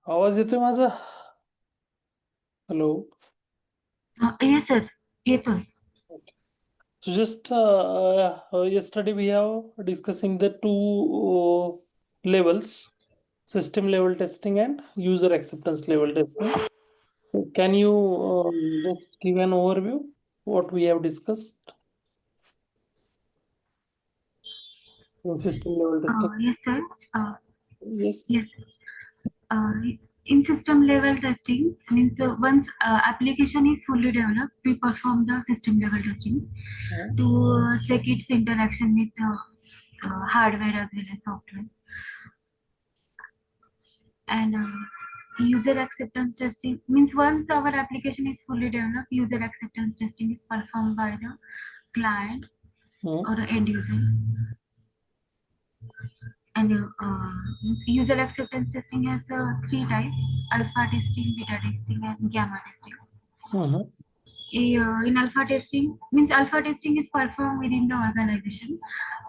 आवाज येतोय माझा? हॅलो. येस सर, येतोय. So just yesterday we have discussing the two levels, system level testing and user acceptance level testing. So can you just give an overview what we have discussed in system level testing? Yes sir. Uh, Yes. yes. Uh, in system level testing means once application is fully developed, we perform the system level testing Uh, to check its interaction with hardware as well as software. And user acceptance testing means once our application is fully developed, user acceptance testing is performed by the client uh, or end user. And user acceptance testing has three types: alpha testing, beta testing, and gamma testing. uh, In alpha testing, means alpha testing is performed within the organization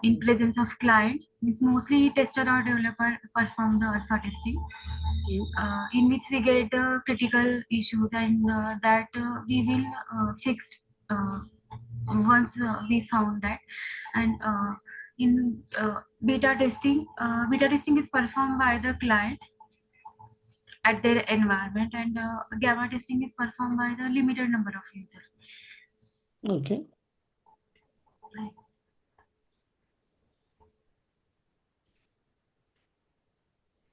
in presence of client. Means mostly tester or developer perform the alpha testing, in which we get the critical issues and that we will fix uh, once we found that. And in beta testing is performed by the client at their environment, and gamma testing is performed by the limited number of users. okay.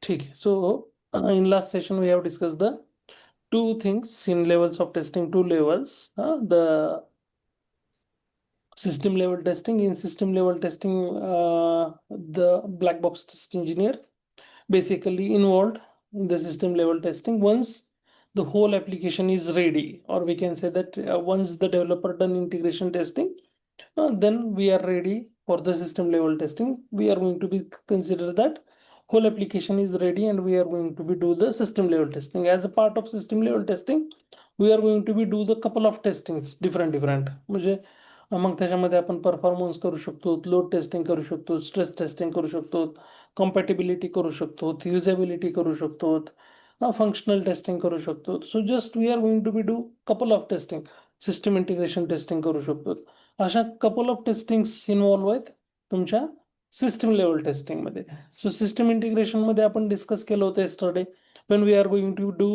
Okay. So in last session we have discussed the two things in levels of testing, two levels. The system level testing. In system level testing, the black box test engineer basically involved in the system level testing once the whole application is ready, or we can say that once the developer done integration testing, then we are ready for the system level testing. We are going to be consider that whole application is ready and we are going to be do the system level testing. As a part of system level testing, we are going to be do the couple of testings different म्हणजे मग त्याच्यामध्ये आपण performance करू शकतो, load testing करू शकतो, stress testing करू शकतो, कम्पॅटिबिलिटी करू शकतो, युजेबिलिटी करू शकतो, फंक्शनल टेस्टिंग करू शकतो. So just we are going to be do couple of testing, system integration testing करू शकतो. अशा कपल ऑफ टेस्टिंग्स इन्व्हॉल्व्ह आहेत तुमच्या सिस्टम लेवल टेस्टिंग मध्ये. सो सिस्टम इंटिग्रेशन मध्ये आपण डिस्कस केलं होतं yesterday when we are going to do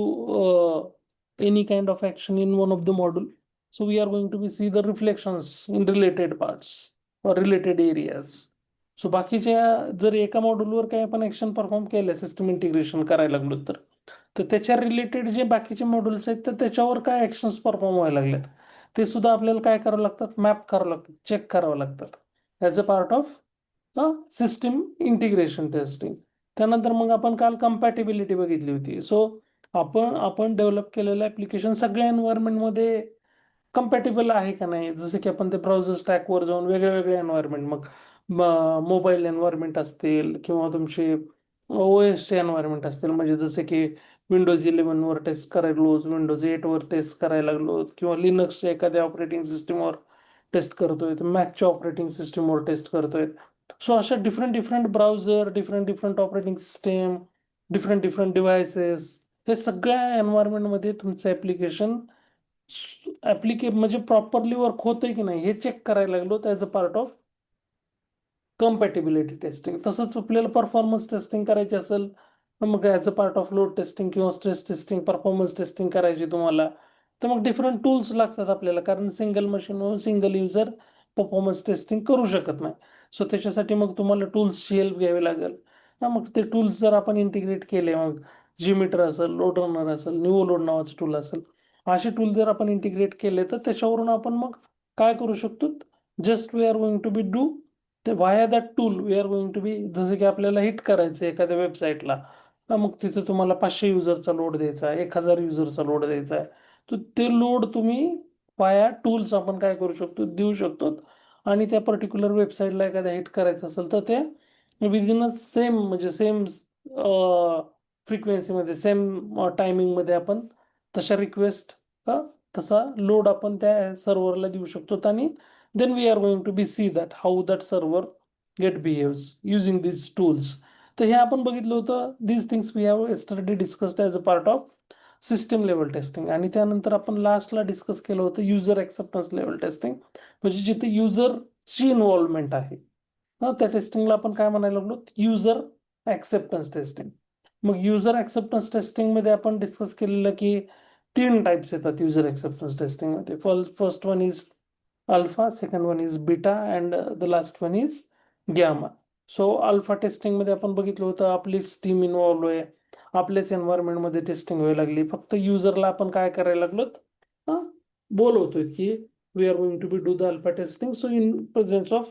any kind of action in one of the module. So we are going to be see the reflections in related parts or related areas. So बाकीच्या जर एका मॉड्यूलवर काही आपण action perform केलं system integration करायला लागलो तर तर त्याच्या रिलेटेड जे बाकीचे मॉड्यूल्स आहेत तर त्याच्यावर काय ऍक्शन्स परफॉर्म व्हायला लागल्यात ते सुद्धा आपल्याला काय करावं लागतात, मॅप करावं लागतात, चेक करावं लागतात as a part of system integration testing. त्यानंतर मग आपण काल कम्पॅटिबिलिटी बघितली होती. सो आपण डेव्हलप केलेलं ऍप्लिकेशन सगळ्या एन्व्हायरमेंटमध्ये कम्पॅटेबल आहे का नाही. जसं की आपण ते ब्राउझर स्टॅकवर जाऊन वेगळे वेगळे एन्व्हायरमेंट, मग मोबाईल एन्व्हायरमेंट असतील किंवा तुमचे ओएसचे एन्व्हायरमेंट असतील, म्हणजे जसे की विंडोज 11वर टेस्ट करायलो, विंडोज 8वर टेस्ट करायला लागलो, किंवा लिनक्सच्या एखाद्या ऑपरेटिंग सिस्टीमवर टेस्ट करतोय, मॅकच्या ऑपरेटिंग सिस्टीमवर टेस्ट करतोय. सो अशा different browser, different operating system, different devices, हे सगळ्या एन्व्हायरमेंटमध्ये तुमचं ऍप्लिकेशन म्हणजे प्रॉपरली वर्क होतंय की नाही हे चेक करायला लागलो as a part of compatibility testing. तसंच आपल्याला परफॉर्मन्स टेस्टिंग करायची असेल तर मग as a part of load testing किंवा स्ट्रेस टेस्टिंग, परफॉर्मन्स टेस्टिंग करायची तुम्हाला, तर मग डिफरंट टूल्स लागतात आपल्याला, कारण सिंगल मशीनवर सिंगल युजर परफॉर्मन्स टेस्टिंग करू शकत नाही. सो त्याच्यासाठी मग तुम्हाला टूल्सची हेल्प घ्यावी लागेल. मग ते टूल्स जर आपण इंटिग्रेट केले, मग जीमीटर असेल, लोड रनर असेल, निवो लोड नावाचं टूल असेल, असे टूल जर आपण इंटिग्रेट केले तर त्याच्यावरून आपण मग काय करू शकतो, just we are going to be do ते via that tool we are going to be, जसं की आपल्याला हिट करायचं एखाद्या वेबसाईटला, मग तिथे तुम्हाला 500 युजरचा लोड द्यायचा आहे, 1000 युजरचा लोड द्यायचा आहे, तर ते लोड तुम्ही वाया टूल्स आपण काय करू शकतो, देऊ शकतो. आणि त्या पर्टिक्युलर वेबसाईटला एखाद्या हिट करायचं असेल तर ते विदिन अ सेम, म्हणजे सेम फ्रिक्वेन्सीमध्ये, सेम टायमिंगमध्ये आपण तशा रिक्वेस्ट, तसा लोड आपण त्या सर्व्हरला देऊ शकतो. आणि then we are going to be see that how that server get behaves using these tools. तर हे आपण बघितलं होतं, these things we have yesterday discussed as a part of system level testing. आणि त्यानंतर आपण लास्टला डिस्कस केलं होतं युजर ॲक्सेप्टन्स लेवल टेस्टिंग, म्हणजे जिथे युजरची इन्व्हॉल्वमेंट आहे. त्या टेस्टिंगला आपण काय म्हणायला लागलो, युजर ॲक्सेप्टन्स टेस्टिंग. मग युजर ॲक्सेप्टन्स टेस्टिंगमध्ये आपण डिस्कस केलेलं की 3 टाइप्स येतात युजर ॲक्सेप्टन्स टेस्टिंगमध्ये. First one is alpha, second one is beta, and the last one is gamma. So alpha टेस्टिंगमध्ये आपण बघितलं होतं, आपलीच टीम इन्व्हॉल्व आहे, आपल्याच एन्व्हायरमेंटमध्ये टेस्टिंग व्हायला लागली. फक्त युजरला आपण काय करायला लागलोत, बोलवतोय की we are going to be do the alpha testing. So in presence of,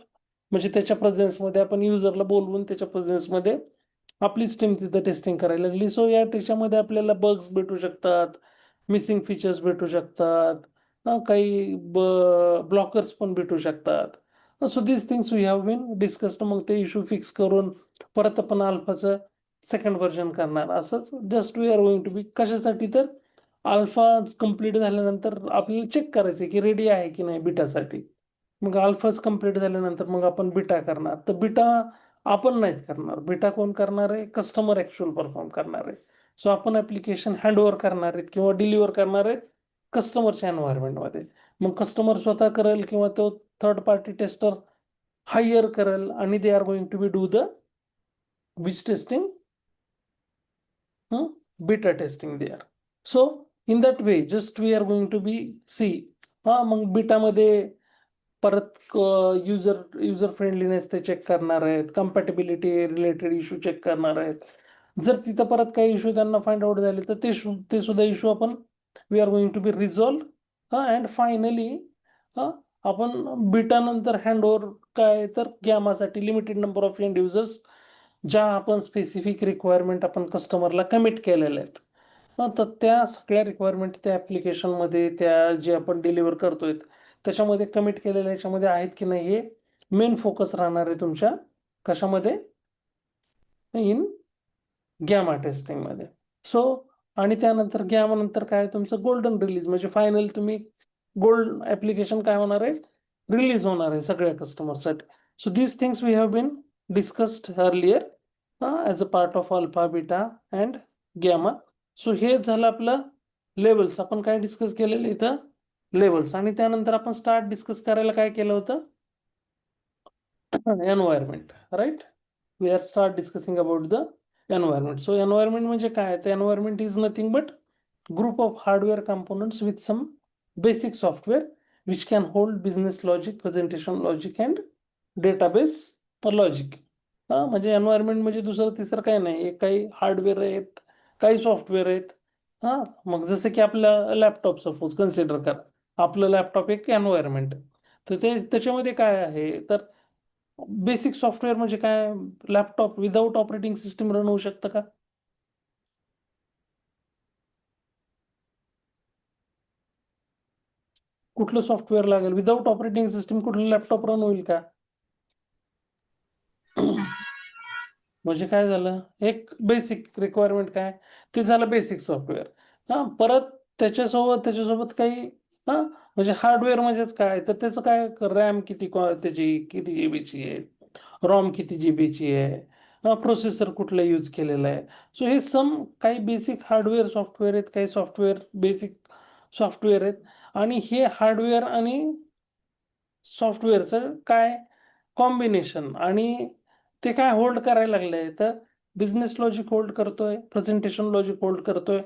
म्हणजे त्याच्या प्रेझेन्समध्ये आपण युजरला बोलवून त्याच्या प्रेझेन्समध्ये आपलीच टीम तिथं टेस्टिंग करायला लागली. सो या त्याच्यामध्ये आपल्याला बग्स भेटू शकतात, मिसिंग फीचर्स भेटू शकतात, काही ब्लॉकर्स पण भेटू शकतात. So this things we have been discussed. मग ते इश्यू फिक्स करून परत आपण अल्फाचं सेकंड व्हर्जन करणार. असंच just we are going to be, कशासाठी तर अल्फा कम्प्लीट झाल्यानंतर आपल्याला चेक करायचं की रेडी आहे की नाही बीटासाठी. मग अल्फाच कम्प्लीट झाल्यानंतर मग आपण बीटा करणार. तर बीटा आपण नाहीत करणार, बीटा कोण करणार आहे, कस्टमर ॲक्च्युअल परफॉर्म करणार आहे. सो आपण ॲप्लिकेशन हँडओव्हर करणार आहेत किंवा डिलिव्हर करणार आहेत कस्टमरच्या एन्व्हायरमेंटमध्ये. मग कस्टमर स्वतः करेल किंवा तो थर्ड पार्टी टेस्टर हायर करेल, आणि they are going to be do the which testing, beta testing there. So in that way just we are going to be see. मग बीटामध्ये परत युजर फ्रेंडलीनेस ते चेक करणार आहेत, कम्पॅटेबिलिटी रिलेटेड इश्यू चेक करणार आहेत. जर तिथं परत काही इश्यू त्यांना फाइंड आउट झाले तर ते सुद्धा इश्यू आपण we are going to B resolve. And finally आपण बीटा नंतर हँडओव्हर काय तर गॅमासाठी limited number of end users, ज्या आपण स्पेसिफिक रिक्वायरमेंट आपण कस्टमरला कमिट केलेल्या आहेत, तर त्या सगळ्या रिक्वायरमेंट त्या ॲप्लिकेशनमध्ये, त्या जे आपण डिलिव्हर करतोय त्याच्यामध्ये कमिट केलेल्या याच्यामध्ये आहेत की नाही, हे मेन फोकस राहणार आहे तुमच्या कशामध्ये, इन गॅमा टेस्टिंगमध्ये. सो आणि त्यानंतर गॅमा नंतर काय तुमचं गोल्डन रिलीज, म्हणजे फायनल तुम्ही गोल्ड ॲप्लिकेशन काय होणार आहे, रिलीज होणार आहे सगळ्या कस्टमरसाठी. So these things we have been discussed earlier as a part of alpha, beta and gamma. So हे झालं आपलं लेवल्स. आपण काय डिस्कस केलेलं इथं, लेवल्स. आणि त्यानंतर आपण स्टार्ट डिस्कस करायला काय केलं होतं, environment, right. We are start discussing about the environment. So environment म्हणजे काय, तर environment is nothing but group of hardware components with some basic software which can hold business logic, presentation logic and database logic. म्हणजे environment म्हणजे दुसरं तिसरं काही नाही, काही हार्डवेअर आहेत, काही सॉफ्टवेअर आहेत. मग जसं की आपलं लॅपटॉप सपोज कन्सिडर करा, आपलं लॅपटॉप एक एन्व्हायरमेंट. तर त्याच्यामध्ये काय आहे, तर बेसिक सॉफ्टवेअर म्हणजे काय, laptop without operating system run होऊ शकतं का? कुठलं सॉफ्टवेअर लागेल विदाऊट ऑपरेटिंग सिस्टीम, कुठलं लॅपटॉप रन होईल का? म्हणजे काय झालं, एक बेसिक रिक्वायरमेंट काय, ते झालं बेसिक सॉफ्टवेअर. परत त्याच्यासोबत काही म्हणजे हार्डवेअर म्हणजेच काय, तर त्याचं काय, रॅम किती, त्याची किती जीबीची आहे, रॉम किती जीबीची आहे, प्रोसेसर कुठला यूज केलेला आहे. सो हे काही बेसिक हार्डवेअर सॉफ्टवेअर आहेत, काही सॉफ्टवेअर बेसिक सॉफ्टवेअर आहेत. आणि हे हार्डवेअर आणि सॉफ्टवेअरचं काय कॉम्बिनेशन, आणि ते काय होल्ड करायला लागलंय, तर बिझनेस लॉजिक होल्ड करतोय, प्रेझेंटेशन लॉजिक होल्ड करतोय,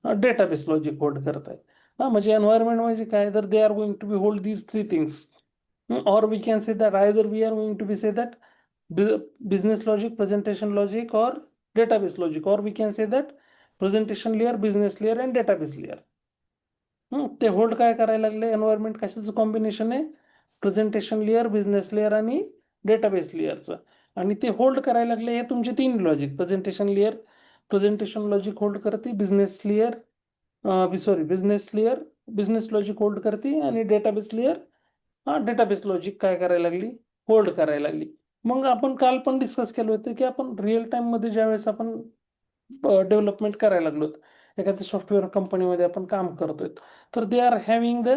डेटाबेस लॉजिक होल्ड करतोय. म्हणजे एन्व्हायरमेंट म्हणजे काय, तर they are going to be hold these 3 things. or we can say that either we are going to be say that business logic, presentation logic or database logic, or we can say that presentation layer, business layer and database layer. ते hold काय करायला लागले, environment कशाचं combination आहे, presentation layer, business layer आणि database लेअरचं. आणि ते hold करायला लागले हे तुमचे 3 लॉजिक, प्रेझेंटेशन लॉजिक होल्ड करते, business layer business logic hold करते, आणि डेटाबेस लेअर डेटाबेस लॉजिक काय करायला लागली, होल्ड करायला लागली. मग आपण काल पण डिस्कस केलं होतं की आपण रिअल टाइममध्ये ज्यावेळेस आपण डेव्हलपमेंट करायला लागलो, एखाद्या सॉफ्टवेअर कंपनीमध्ये आपण काम करतोय, तर they are having the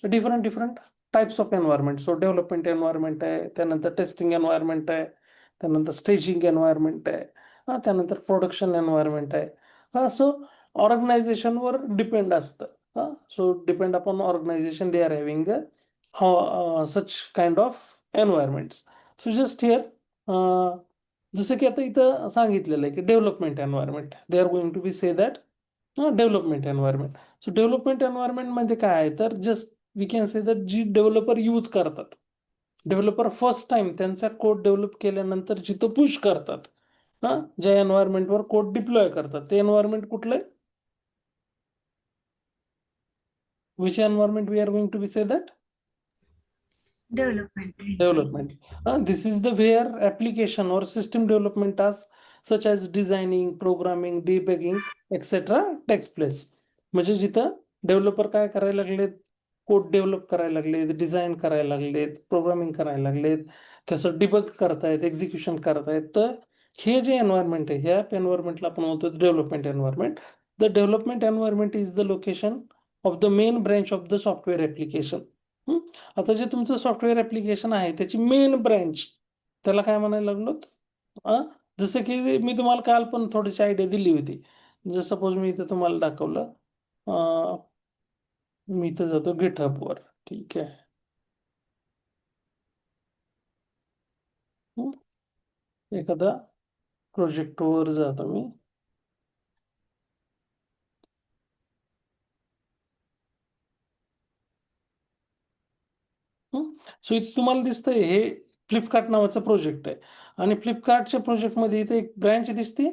different types of environment. So development environment आहे, त्यानंतर टेस्टिंग एन्व्हायरमेंट आहे, त्यानंतर स्टेजिंग एन्व्हायरमेंट आहे, त्यानंतर प्रोडक्शन एन्व्हायरमेंट आहे. सो ऑर्गनायझेशनवर डिपेंड असतं. So depend upon organisation they are having such kind of environments. So just here जसं की आता इथं सांगितलेलं आहे की development environment, they are going to be say that development environment. So development environment म्हणजे काय आहे, तर just we can say that जी डेव्हलपर यूज करतात, डेव्हलपर फर्स्ट टाइम त्यांचा कोड डेव्हलप केल्यानंतर जिथं पुश करतात, ज्या एन्व्हायरमेंटवर कोड डिप्लॉय करतात, ते एन्व्हायरमेंट कुठलं आहे? Which environment we are going to be say that Development. development. This is the where application or system development tasks such as designing, programming, debugging, etc. takes place. म्हणजे जिथं developer काय करायला लागलेत, code develop करायला लागलेत, design करायला लागलेत, programming करायला लागलेत, त्याचं डिबग करतायत, एक्झिक्युशन करतायत. तर हे जे एन्व्हायरमेंट आहे, ह्या एन्व्हायरमेंटला आपण म्हणतो development environment. The development environment is the location of the main branch of the software application. आता जे तुमचं सॉफ्टवेअर ऍप्लिकेशन आहे त्याची मेन ब्रँच, त्याला काय म्हणायला लागलो? जसं की मी तुम्हाला काल पण थोडीशी आयडिया दिली होती. जसं सपोज मी इथं तुम्हाला दाखवलं, मी इथं जातो गिटहबवर. ठीक आहे. एखादा प्रोजेक्टवर जातो मी. सो इथे तुम्हाला दिसतंय हे फ्लिपकार्ट नावाचा प्रोजेक्ट आहे, आणि फ्लिपकार्टच्या प्रोजेक्टमध्ये इथे एक ब्रँच दिसते.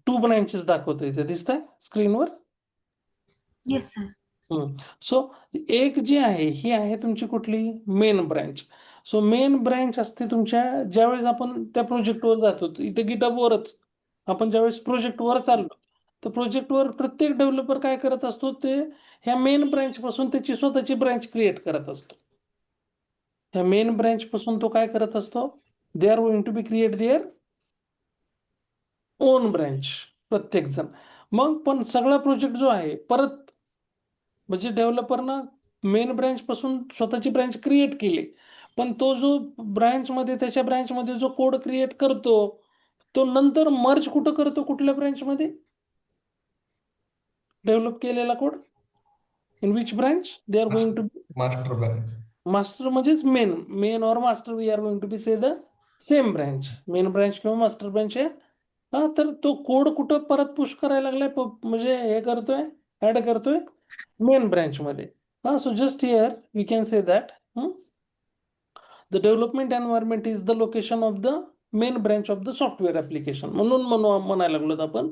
2 ब्रँचेस दाखवतोय इथे, दिसतंय स्क्रीनवर. Yes, sir. सो एक जी आहे ही आहे तुमची कुठली, main branch. So main branch असते तुमच्या ज्यावेळेस आपण त्या प्रोजेक्टवर जातो, इथे गिटहबवरच आपण ज्यावेळेस प्रोजेक्टवर चाललो, तर प्रोजेक्टवर प्रत्येक डेव्हलपर काय करत असतो, ते ह्या मेन ब्रँच पासून त्याची स्वतःची ब्रँच क्रिएट करत असतो. ह्या मेन ब्रँच पासून तो काय करत असतो, they are going to be create their own branch, प्रत्येक जण. मग पण सगळा प्रोजेक्ट जो आहे परत, म्हणजे डेव्हलपरनं मेन ब्रँच पासून स्वतःची ब्रँच क्रिएट केली, पण तो जो ब्रँचमध्ये त्याच्या ब्रँचमध्ये जो कोड क्रिएट करतो, तो नंतर मर्ज कुठं करतो, कुठल्या ब्रँचमध्ये डेव्हलप केलेला code, in which branch they are going to, master branch. Master म्हणजेच main or master, we are going to be say the same branch, main branch किंवा मास्टर ब्रँच आहे. तर तो कोड कुठं परत पुश करायला लागलाय, म्हणजे हे करतोय, ऍड करतोय मेन ब्रँच मध्ये. So just here we can say that the development environment is the location of the main branch of the software application. म्हणून म्हणायला लागलो आपण,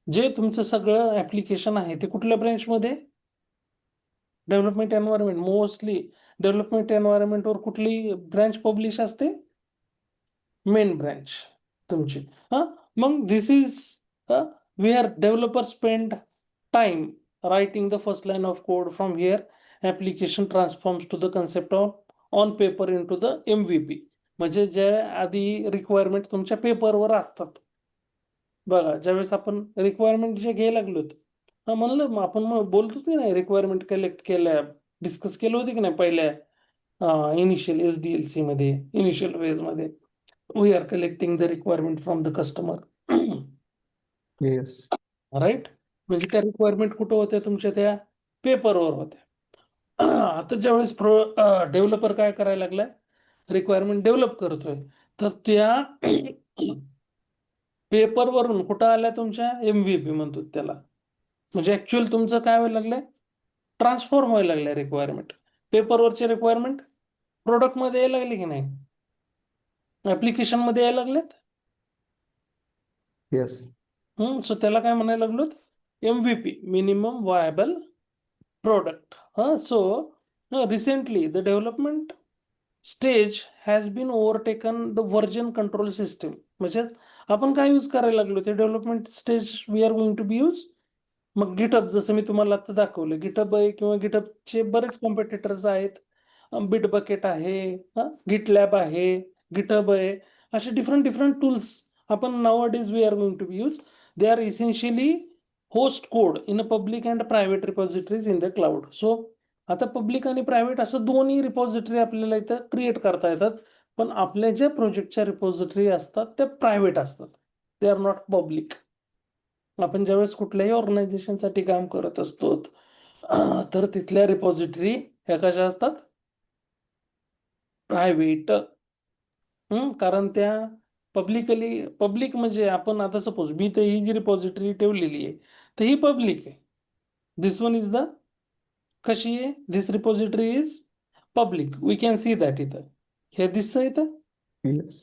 जे तुमचं सगळं ऍप्लिकेशन आहे ते कुठल्या ब्रँचमध्ये, डेव्हलपमेंट एन्व्हायरमेंट. मोस्टली डेव्हलपमेंट एन्व्हायरमेंटवर कुठली ब्रँच पब्लिश असते, मेन ब्रँच तुमची. मग this is where developer spend time writing the first line of code. From here application transforms to the concept of on paper into the MVP. म्हणजे ज्या आधी requirement तुमच्या पेपरवर असतात बघा, ज्यावेळेस आपण रिक्वायरमेंट जे घ्यायला लागलो, म्हणलं मग आपण बोलतो की नाही, रिक्वायरमेंट कलेक्ट केल्या, डिस्कस केलं होते की नाही पहिल्या इनिशियल SDLC मध्ये, इनिशियल फेज मध्ये, we are collecting the requirement from the customer. Yes. Right. म्हणजे त्या रिक्वायरमेंट कुठं होत्या, तुमच्या त्या पेपरवर होत्या. आता ज्यावेळेस डेव्हलपर काय करायला लागलाय, रिक्वायरमेंट डेव्हलप करतोय, तर त्या पेपरवरून कुठं आल्या, तुमच्या MVP म्हणतो त्याला. म्हणजे ऍक्च्युअल तुमचं काय व्हायला लागलंय, ट्रान्सफॉर्म व्हायला लागलंय रिक्वायरमेंट. पेपरवरचे रिक्वायरमेंट प्रोडक्ट मध्ये यायला लागले की नाही, ऍप्लिकेशन मध्ये यायला लागलेत. येस. सो त्याला काय म्हणायला लागलो, MVP, minimum viable product. So recently the development stage has been overtaken the version control system. म्हणजे आपण काय यूज करायला लागलो, ते development stage we are going to be use. मग गिटहब, जसं मी तुम्हाला आता दाखवलं, गिटहब आहे किंवा गिटहबचे बरेच कॉम्पिटिटर्स आहेत. बिटबकेट आहे, गिटलॅब आहे, गिटहब आहे, असे डिफरंट टूल्स आपण nowadays we are going to be use. They are essentially host code in a public and private repositories in the cloud. So आता पब्लिक आणि प्रायव्हेट असं दोन्ही रिपॉझिटरी आपल्याला इथं क्रिएट करता येतात. पण आपल्या ज्या प्रोजेक्टच्या रिपॉझिटरी असतात त्या प्रायव्हेट असतात, दे आर नॉट पब्लिक. आपण ज्यावेळेस कुठल्याही ऑर्गनायझेशनसाठी काम करत असतो तर तिथल्या रिपॉझिटरी ह्या कशा असतात, प्रायव्हेट. कारण त्या पब्लिक म्हणजे आपण आता सपोज मी तर ही जी रिपॉझिटरी ठेवलेली आहे तर ही पब्लिक आहे. दिस वन इज द कशी आहे, this repository is public, we can see that इथं, हे दिसतं इथं. Yes.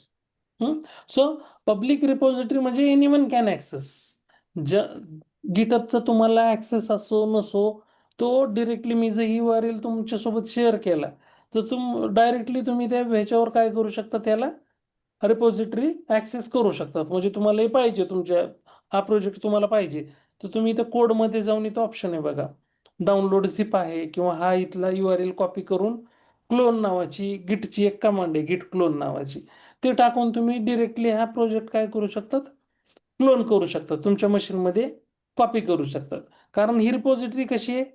सो पब्लिक रिपॉझिटरी म्हणजे एनीवन कॅन ऍक्सेस. गिटअपचा तुम्हाला ऍक्सेस असो नसो, तो डिरेक्टली मी जर ही URL तुमच्यासोबत शेअर केला तर डायरेक्टली तुम्ही त्या ह्याच्यावर काय करू शकता, त्याला रिपॉझिटरी ऍक्सेस करू शकतात. म्हणजे तुम्हाला हे पाहिजे, तुमच्या हा प्रोजेक्ट तुम्हाला पाहिजे तर तुम्ही इथं कोडमध्ये जाऊन इथं ऑप्शन आहे बघा, डाउनलोड झिप आहे, किंवा हा इथला URL कॉपी करून क्लोन नावाची गिटची एक कमांड आहे, गिट क्लोन नावाची, ते टाकून तुम्ही डिरेक्टली हा प्रोजेक्ट काय करू शकतात, क्लोन करू शकतात, तुमच्या मशीनमध्ये कॉपी करू शकतात. कारण ही रिपॉझिटरी कशी आहे,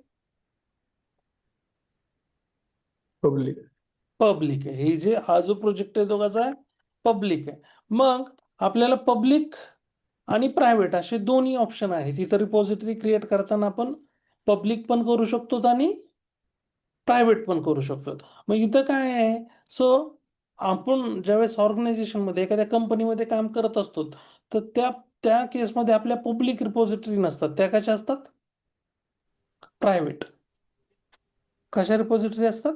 Public. पब्लिक आहे. ही जे हा जो प्रोजेक्ट आहे तो कसा आहे, पब्लिक आहे. मग आपल्याला पब्लिक आणि प्रायव्हेट असे दोन्ही ऑप्शन आहेत. इथं रिपॉझिटरी क्रिएट करताना आपण पब्लिक पण करू शकतो आणि प्रायव्हेट पण करू शकतो. मग इथं काय आहे, सो आपण ज्यावेळेस ऑर्गनायझेशनमध्ये एखाद्या कंपनीमध्ये काम करत असतो तर त्या त्या केसमध्ये आपल्या पब्लिक रिपॉझिटरी नसतात, त्या कशा असतात, प्रायव्हेट. कशा रिपॉझिटरी असतात,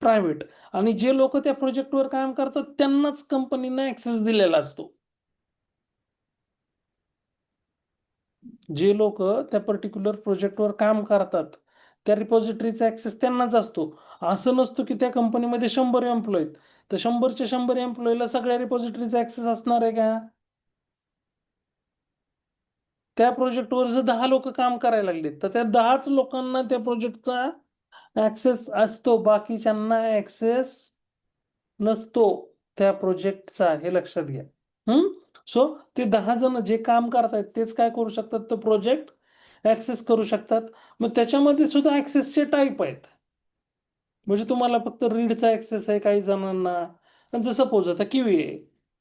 प्रायव्हेट. आणि जे लोक त्या प्रोजेक्टवर काम करतात त्यांनाच कंपनीने ऍक्सेस दिलेला असतो. जे लोक त्या पर्टिक्युलर प्रोजेक्टवर काम करतात त्या रिपॉझिटरीचा ऍक्सेस त्यांनाच असतो. असं नसतो की त्या कंपनीमध्ये 100 एम्प्लॉय आहेत तर 100च्या 100 एम्प्लॉयला सगळ्या रिपॉझिटरीचा ऍक्सेस असणार आहे का? त्या प्रोजेक्टवर जर 10 लोक काम करायला लागले तर त्या 10च लोकांना त्या प्रोजेक्टचा ऍक्सेस असतो, बाकीच्यांना ऍक्सेस नसतो त्या प्रोजेक्टचा, हे लक्षात घ्या. सो ते 10 जण जे काम करतायत तेच काय करू शकतात, तो प्रोजेक्ट ऍक्सेस करू शकतात. मग त्याच्यामध्ये सुद्धा ऍक्सेसचे टाईप आहेत. म्हणजे तुम्हाला फक्त रीडचा ऍक्सेस आहे काही जणांना. जसं सपोज आता क्यूए आहे,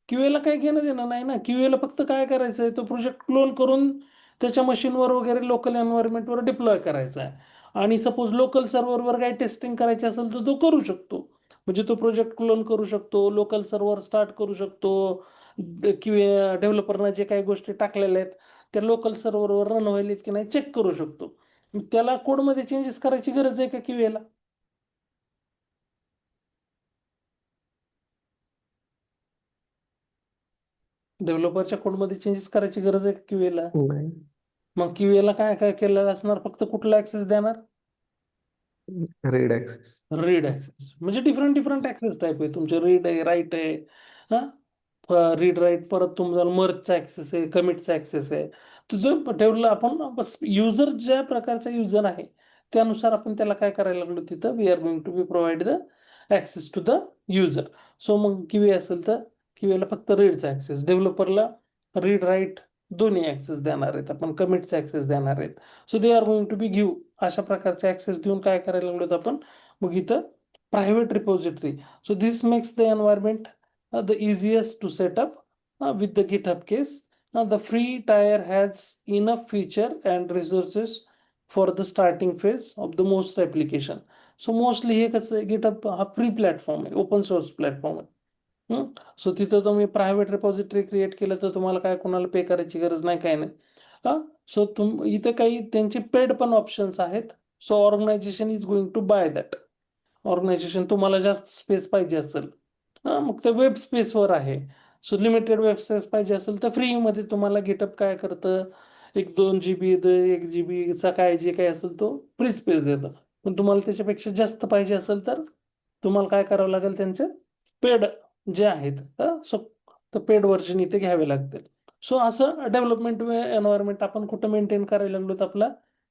क्यूएला काही घेणं देणं नाही ना, क्यूएला फक्त काय करायचं आहे, तो प्रोजेक्ट क्लोन करून त्याच्या मशीनवर वगैरे लोकल एन्व्हायरमेंटवर डिप्लॉय करायचा आहे. आणि सपोज लोकल सर्व्हरवर काही टेस्टिंग करायची असेल तर तो करू शकतो. म्हणजे तो प्रोजेक्ट क्लोन करू शकतो, लोकल सर्व्हर स्टार्ट करू शकतो, क्यूए डेव्हलपरना जे काही गोष्टी टाकलेल्या आहेत त्या लोकल सर्व्हरवर रन व्हायलेत की नाही चेक करू शकतो. त्याला कोडमध्ये चेंजेस करायची गरज आहे का क्यूएला? डेव्हलपरच्या कोडमध्ये चेंजेस करायची गरज आहे का क्यूएला? नाही. मग क्यूएला काय काय केलेलं असणार, फक्त कुठला ऍक्सेस देणार, Read access. Read access. म्हणजे डिफरंट डिफरंट ऍक्सेस टाईप आहे तुमचे, रीड आहे, राईट आहे, हा, रीड राईट, परत तुमचा मर्जचा ऍक्सेस आहे, कमिटचा ऍक्सेस आहे. तुझं ठेवलं आपण बस, युजर ज्या प्रकारचा युजर आहे त्यानुसार आपण त्याला काय करायला लागलो, तिथं we are going to be provide the access to the user. So मग क्यूए असेल तर क्यूएला फक्त रीडचा ऍक्सेस, डेव्हलपरला रीड राईट दोन्ही ऍक्सेस देणार आहेत आपण, कमिटचा ऍक्सेस देणार आहेत. So they are going to be give अशा प्रकारचे ऍक्सेस देऊन काय करायला लागलो आपण, मग इथं private repository. So this makes the environment the easiest to set up with the GitHub case. The free tier has enough feature and resources for the starting phase of the most application. So mostly हे कसं आहे, GitHub हा free platform आहे, open source platform आहे. So तिथं तुम्ही private repository create केलं तर तुम्हाला काय कोणाला पे करायची गरज नाही, काय नाही. सो इथं काही त्यांचे पेड पण ऑप्शन्स आहेत. So organisation is going to buy that. Organisation तुम्हाला जास्त स्पेस पाहिजे असेल, मग ते वेब स्पेसवर आहे. सो लिमिटेड वेब स्पेस पाहिजे असेल तर फ्रीमध्ये तुम्हाला गिटअप काय करतं, 1-2 GB 1 GB काय जे काही असेल तो फ्री स्पेस देतं. पण तुम्हाला त्याच्यापेक्षा जास्त पाहिजे असेल तर तुम्हाला काय करावं लागेल, त्यांचे पेड जे आहेत, सो तर पेड व्हर्जन इथे घ्यावे लागतील. सो असं डेव्हलपमेंट एन्व्हायरमेंट आपण कुठं मेंटेन करायला लागलो, तर आपला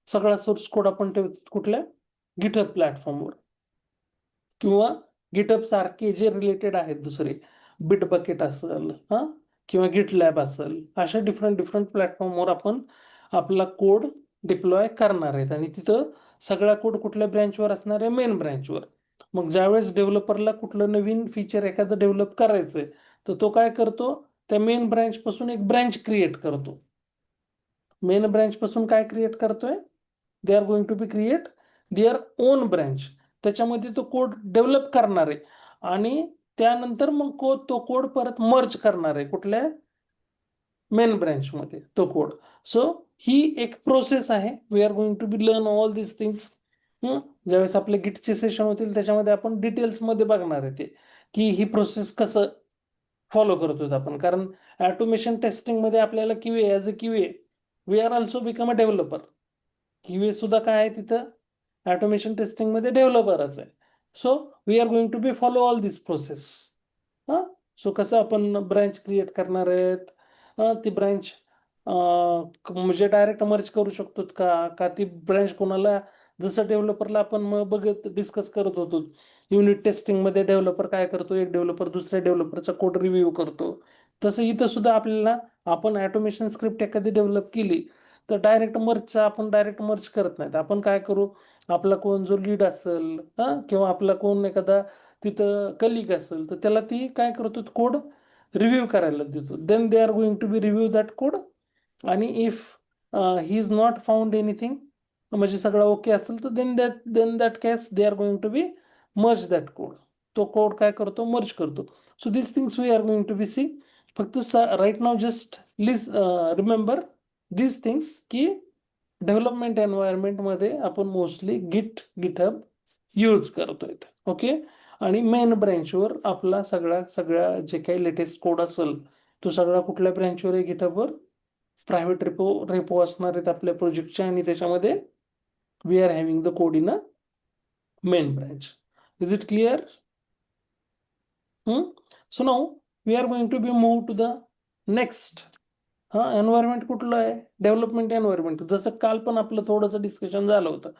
सगळा सोर्स कोड आपण ठेवतो कुठल्या, गिटहब प्लॅटफॉर्मवर. किंवा गिटहब सारखे जे रिलेटेड आहेत दुसरे, बिटबकेट असेल, किंवा गिटलॅब असेल, अशा डिफरंट डिफरंट प्लॅटफॉर्मवर आपण आपला कोड डिप्लॉय करणार आहेत. आणि तिथं सगळा कोड कुठल्या ब्रँचवर असणार आहे, मेन ब्रँचवर. मग ज्यावेळेस डेव्हलपरला कुठलं नवीन फीचर एखादं डेव्हलप करायचंय तर तो काय करतो, त्या मेन ब्रँच पासून एक ब्रँच क्रिएट करतो. मेन ब्रँच पासून काय क्रिएट करतोय, they are going to be create their own branch. त्याच्यामध्ये तो कोड डेव्हलप करणार आहे आणि त्यानंतर मग तो कोड परत मर्ज करणार आहे कुठल्या मेन ब्रँचमध्ये तो कोड. सो ही एक प्रोसेस आहे. We are going to be learn all this things. ज्यावेळेस आपले गिटचे सेशन होतील त्याच्यामध्ये आपण डिटेल्समध्ये बघणार आहे ते की ही प्रोसेस कसं फॉलो करतोय आपण. कारण ऑटोमेशन टेस्टिंगमध्ये आपल्याला QA as a QA we are also become a developer. QA सुद्धा काय आहे तिथं ऑटोमेशन टेस्टिंगमध्ये डेव्हलपरच आहे. So we are going to be follow all this process. So कसं आपण ब्रँच क्रिएट करणार आहेत, ती ब्रँच म्हणजे डायरेक्ट मर्ज करू शकतो का ती ब्रँच कोणाला, जसं डेव्हलपरला आपण बघत डिस्कस करत होतो युनिट टेस्टिंगमध्ये डेव्हलपर काय करतो, एक डेव्हलपर दुसऱ्या डेव्हलपरचा कोड रिव्ह्यू करतो, तसं इथं सुद्धा आपल्याला आपण ऑटोमेशन स्क्रिप्ट एखादी डेव्हलप केली तर आपण डायरेक्ट मर्ज करत नाहीत. आपण काय करू, आपला कोण जो लीड असेल किंवा आपला कोण एखादा तिथं कलिग असेल तर त्याला ती काय करतो, कोड रिव्ह्यू करायला देतो. Then they are going to be review that code. आणि if he is not found anything, म्हणजे सगळं ओके असेल तर then that case they are going to be merge that code. तो कोड काय करतो, मर्ज करतो. So this things we are going to be see. फक्त right now just remember this things की डेव्हलपमेंट एन्व्हायरमेंटमध्ये आपण मोस्टली गिटहब यूज करतोय. Okay. आणि मेन ब्रँचवर आपला सगळ्या जे काही लेटेस्ट कोड असेल तो सगळा कुठल्या ब्रँचवर आहे, गिटहबवर प्रायव्हेट रेपो असणार आहेत आपल्या प्रोजेक्टचे आणि त्याच्यामध्ये we are having the code in a main branch. Is it clear? So now we are going to be move to the next. Environment कुठलं आहे, डेव्हलपमेंट एन्व्हायरमेंट. जसं काल पण आपलं थोडंसं डिस्कशन झालं होतं.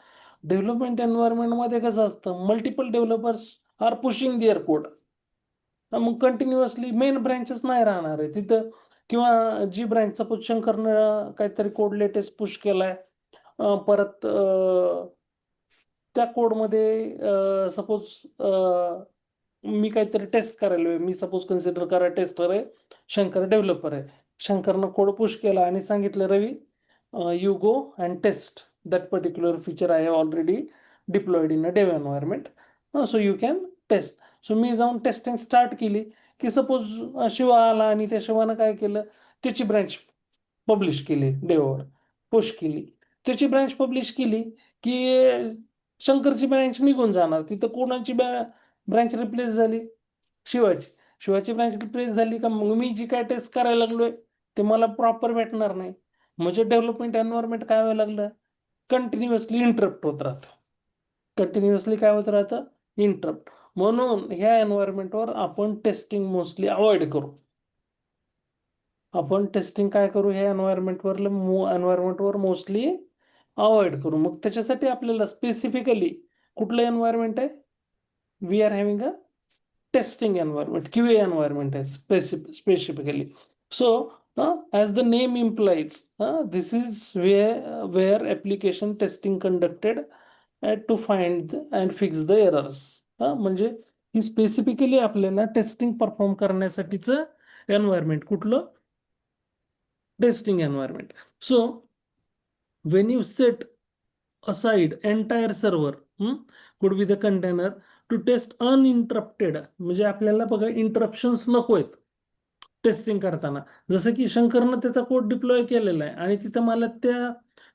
डेव्हलपमेंट एन्व्हायरमेंटमध्ये कसं असतं, मल्टिपल डेव्हलपर्स आर पुशिंग दिअर कोड. मग कंटिन्युअसली मेन ब्रँचेस नाही राहणार आहे तिथं, किंवा जी ब्रँच सपोज शंकरनं काहीतरी कोड लेटेस्ट पुश केलाय, परत त्या कोडमध्ये सपोज मी काहीतरी टेस्ट करायला, मी सपोज कन्सिडर करा टेस्टर आहे, शंकर डेव्हलपर आहे. शंकरनं कोड पुश केला आणि सांगितलं Ravi you go and test that particular feature I have already deployed in a dev environment, so you can test. So मी जाऊन टेस्टिंग स्टार्ट केली की सपोज शिवा आला आणि त्या शिवानं काय केलं, त्याची ब्रँच पब्लिश केली, डेववर पुश केली. त्याची ब्रँच पब्लिश केली की शंकरची ब्रँच निघून जाणार. तिथं कोणाची ब्रँच रिप्लेस झाली, शिवाची ब्रँच रिप्लेस झाली का मग मी जी काय टेस्ट करायला लागलोय ते मला प्रॉपर भेटणार नाही. म्हणजे डेव्हलपमेंट एन्व्हायरमेंट काय व्हायला लागलं, कंटिन्युअसली इंटरप्ट होत राहतं. कंटिन्युअसली काय होत राहतं, इंटरप्ट. म्हणून ह्या एन्व्हायरमेंटवर आपण टेस्टिंग मोस्टली अवॉइड करू. आपण टेस्टिंग काय करू, ह्या एन्व्हायरमेंटवर मोस्टली अवॉइड करू. मग त्याच्यासाठी आपल्याला स्पेसिफिकली कुठलं एन्व्हायरमेंट आहे, we are having a testing environment, QA environment आहे specifically. So as the name implies, this is where application testing conducted to find and fix the errors. म्हणजे ही स्पेसिफिकली आपल्याला testing perform करण्यासाठीचं environment कुठलं, testing environment. So when you set aside entire server, could be the container to test uninterrupted, म्हणजे आपल्याला बघा interruptions नको आहेत testing करताना. जसं की शंकरनं त्याचा कोड डिप्लॉय केलेला आहे आणि तिथं मला त्या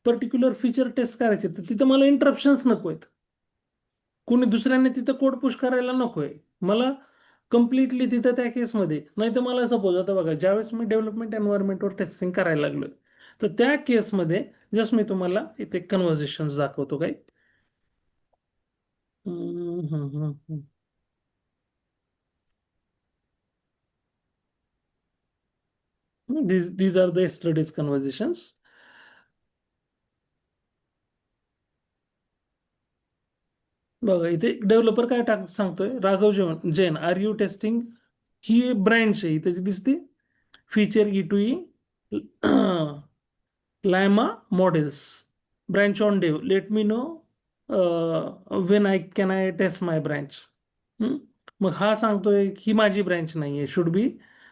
पर्टिक्युलर फीचर टेस्ट करायचे तर तिथं मला इंटरप्शन्स नको आहेत. कोणी दुसऱ्याने तिथं कोड पुश करायला नकोय मला कम्प्लिटली तिथं त्या केसमध्ये. नाही तर मला सपोज आता बघा ज्यावेळेस मी डेव्हलपमेंट एन्व्हायरमेंटवर टेस्टिंग करायला लागलोय तर त्या केसमध्ये जस्ट मी तुम्हाला इथे कन्व्हर्सेशन दाखवतो काय. These are the yesterday's conversations. बघा इथे डेव्हलपर काय सांगतोय, Raghav Jain are you testing, ही ब्रँच आहे त्याची दिसते, feature E2E Lima models branch on dev, let me know when I test my branch. हम्म? मग हा सांगतोय की ही माझी ब्रँच नाही आहे, शुड बी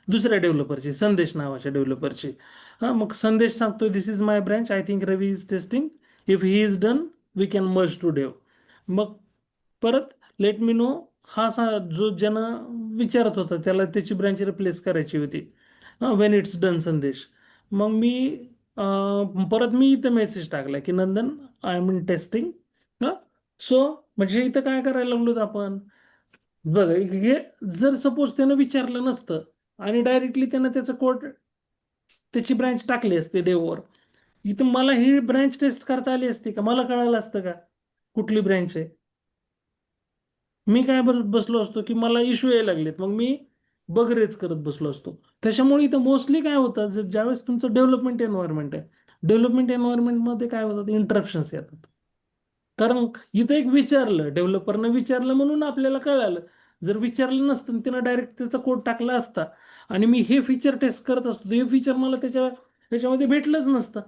दुसऱ्या डेव्हलपरची, संदेश नावाच्या डेव्हलपरची. हा, मग संदेश सांगतोय this is my branch, I think Ravi is testing, if he is done we can merge to dev. मग परत लेट मी नो, हा जो ज्यानं विचारत होता त्याला त्याची ब्रँच रिप्लेस करायची होती, वेन इट्स डन संदेश. मग परत मी इथं मेसेज टाकला की Nandan I am in testing. So म्हणजे इथं काय करायला लागलो आपण बघा, हे जर सपोज त्यानं विचारलं नसतं आणि डायरेक्टली त्यानं त्याचं कोड त्याची ब्रँच टाकली असते डेववर, इथं मला ही ब्रँच टेस्ट करता आली असते का, मला कळालं असतं का कुठली ब्रँच आहे. मी काय बसलो असतो की मला इश्यू यायला लागलेत, मग मी बग रेज करत बसलो असतो. त्याच्यामुळे इथं मोस्टली काय होतं, ज्यावेळेस तुमचं डेव्हलपमेंट एन्व्हायरमेंट आहे, डेव्हलपमेंट एन्व्हायरमेंटमध्ये काय होतात, इंटरप्शन्स येतात. कारण इथं एक विचारलं, डेव्हलपरनं विचारलं म्हणून आपल्याला कळालं. जर विचारलं नसतं त्यानं डायरेक्ट त्याचा कोड टाकला असता आणि मी हे फीचर टेस्ट करत असतो, हे फीचर मला त्याच्यामध्ये भेटलंच नसतं.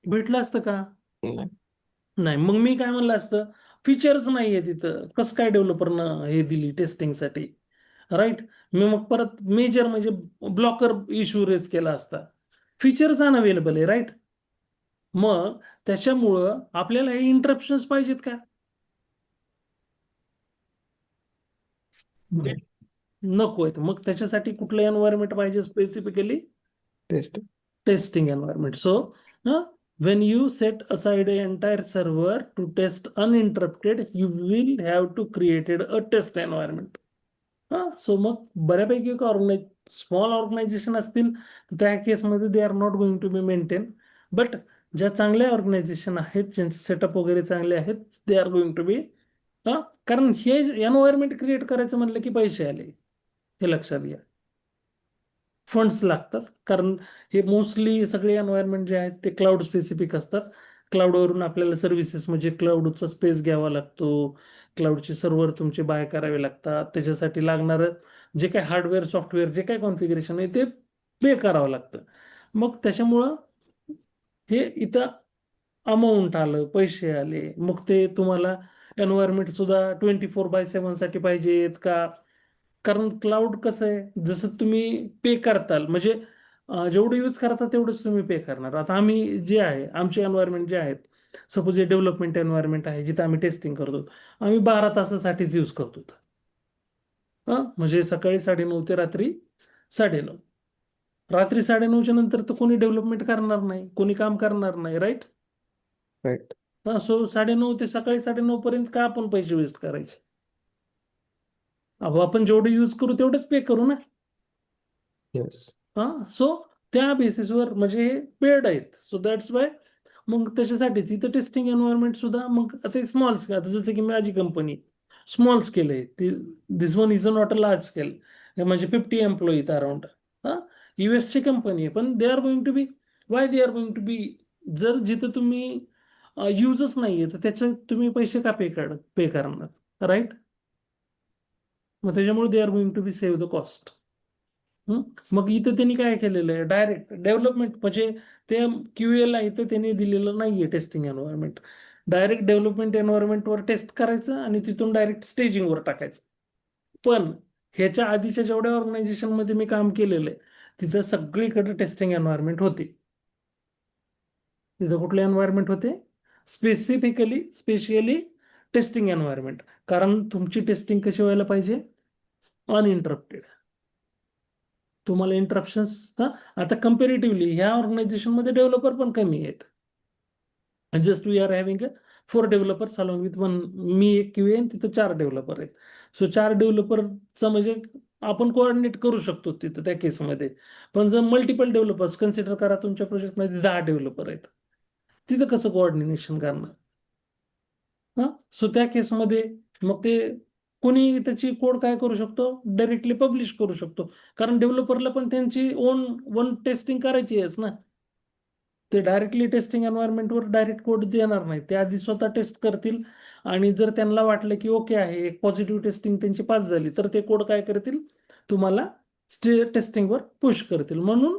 भेटलं असतं का? नाही. नाही. मग मी काय म्हणलं असतं, फीचर्स नाहीये तिथं, कसं काय डेव्हलपरनं हे दिली टेस्टिंगसाठी, राईट. मी मग परत मेजर म्हणजे ब्लॉकर इश्यू रेज केला असता. फीचर्स अनअवेलेबल आहे, राईट. मग त्याच्यामुळं आपल्याला हे इंटरप्शन्स पाहिजेत का? नको आहेत. मग त्याच्यासाठी कुठलं एन्व्हायरमेंट पाहिजे specifically? Testing. Testing environment. So, when you set aside an entire server to test uninterrupted, you will have to created a test environment. So मग बऱ्यापैकी स्मॉल ऑर्गनायझेशन असतील तर त्या केसमध्ये they are not going to be maintain. But ज्या चांगल्या organisation आहेत, ज्यांचे सेटअप वगैरे चांगले आहेत, they are going to be. कारण हे एन्व्हायरमेंट क्रिएट करायचं म्हणलं की पैसे आले, हे लक्षात घ्या. फंड्स लागतात, कारण हे मोस्टली सगळे एन्व्हायरमेंट जे आहेत ते क्लाउड स्पेसिफिक असतात. क्लाउडवरून आपल्याला सर्व्हिसेस म्हणजे क्लाउडचा स्पेस घ्यावा लागतो, क्लाउडचे सर्व्हर तुमचे बाय करावे लागतात, त्याच्यासाठी लागणारं जे काही हार्डवेअर सॉफ्टवेअर जे काही कॉन्फिगरेशन आहे ते पे करावं लागतं. मग त्याच्यामुळं हे इथं अमाऊंट आलं, पैसे आले. मग ते तुम्हाला एन्व्हायरमेंट सुद्धा 24/7 साठी पाहिजेत का? कारण क्लाउड कसं आहे, जसं तुम्ही पे करताल म्हणजे जेवढं यूज करता तेवढंच तुम्ही पे करणार. आता आम्ही जे आहे, आमचे एन्व्हायरमेंट जे आहेत, सपोज हे डेव्हलपमेंट एन्व्हायरमेंट आहे जिथं आम्ही टेस्टिंग करतो, आम्ही 12 तासासाठीच यूज करतो. म्हणजे सकाळी 9:30 ते रात्री 9:30. रात्री 9:30च्या नंतर तर कोणी डेव्हलपमेंट करणार नाही, कोणी काम करणार नाही, राईट. राईट. सो 9:30 ते सकाळी 9:30 पर्यंत का आपण पैसे वेस्ट करायचे? आपण जेवढे यूज करू तेवढेच पे करू ना. येस. सो त्या बेसिसवर म्हणजे हे पेड आहेत. सो दॅट्स वाय मग त्याच्यासाठीच इथं टेस्टिंग एन्व्हायरमेंट सुद्धा. मग आता स्मॉल स्केल, आता जसं की माझी कंपनी स्मॉल स्केल आहे, this one is not a large scale, म्हणजे 50 एम्प्लॉई अराउंड. US ची कंपनी आहे, पण they are going to be, why they are going to be, जर जिथं तुम्ही यूजच नाहीये तर त्याचं तुम्ही पैसे का पे करणार, राईट. मग त्याच्यामुळे they are going to be save the cost. मग इथं त्यांनी काय केलेलं आहे, डायरेक्ट डेव्हलपमेंट म्हणजे ते QA ला इथं त्यांनी दिलेलं नाहीये टेस्टिंग एन्व्हायरमेंट. डायरेक्ट डेव्हलपमेंट एन्व्हायरमेंटवर टेस्ट करायचं आणि तिथून डायरेक्ट स्टेजिंगवर टाकायचं. पण ह्याच्या आधीच्या जेवढ्या ऑर्गनायझेशनमध्ये मी काम केलेलं आहे तिथं सगळीकडे टेस्टिंग एन्व्हायरमेंट होते. तिथं कुठले एन्व्हायरमेंट होते? Specially testing environment. कारण तुमची टेस्टिंग कशी व्हायला पाहिजे? अनइंटरप्टेड. तुम्हाला इंटरप्शन्स, आता कम्पेरेटिव्हली ह्या ऑर्गनायझेशनमध्ये डेव्हलपर पण कमी आहेत. Just we are having 4 developers along with 1, मी एक QA आणि तिथं 4 डेव्हलपर आहेत. सो 4 डेव्हलपरचं म्हणजे आपण कोऑर्डिनेट करू शकतो तिथं त्या केसमध्ये. पण जर मल्टिपल डेव्हलपर्स कन्सिडर करा, तुमच्या प्रोजेक्टमध्ये 10 डेव्हलपर आहेत, तिथं कसं कोऑर्डिनेशन करणार? सो त्या केसमध्ये मग ते कोणी त्याची कोड काय करू शकतो, डायरेक्टली पब्लिश करू शकतो. कारण डेव्हलपरला पण त्यांची ओन टेस्टिंग करायची आहेच ना. ते डायरेक्टली टेस्टिंग एन्व्हायरमेंटवर डायरेक्ट कोड देणार नाही, ते आधी स्वतः टेस्ट करतील आणि जर त्यांना वाटलं की ओके आहे, एक पॉझिटिव्ह टेस्टिंग त्यांची पास झाली, तर ते कोड काय करतील, तुम्हाला टेस्टिंगवर पुश करतील. म्हणून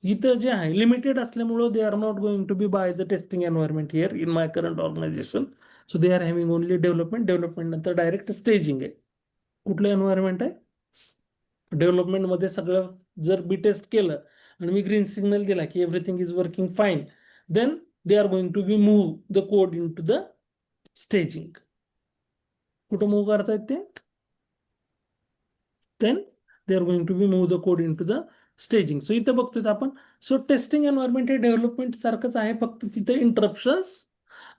इथं जे आहे लिमिटेड असल्यामुळं they are not going to be by the testing environment here in my current organisation. So they are having only development नंतर डायरेक्ट स्टेजिंग आहे. कुठलं एन्व्हायरमेंट आहे? डेव्हलपमेंट मध्ये सगळं जर बी टेस्ट केलं आणि मी ग्रीन सिग्नल दिला की everything is working fine, then they are going to be move the code in to the staging. कुठं मूव्ह करतायत ते? Then they are going to be move the code in to the staging. So इथं बघतोय आपण. So testing environment हे development सारखंच आहे, फक्त तिथं इंटरप्शन्स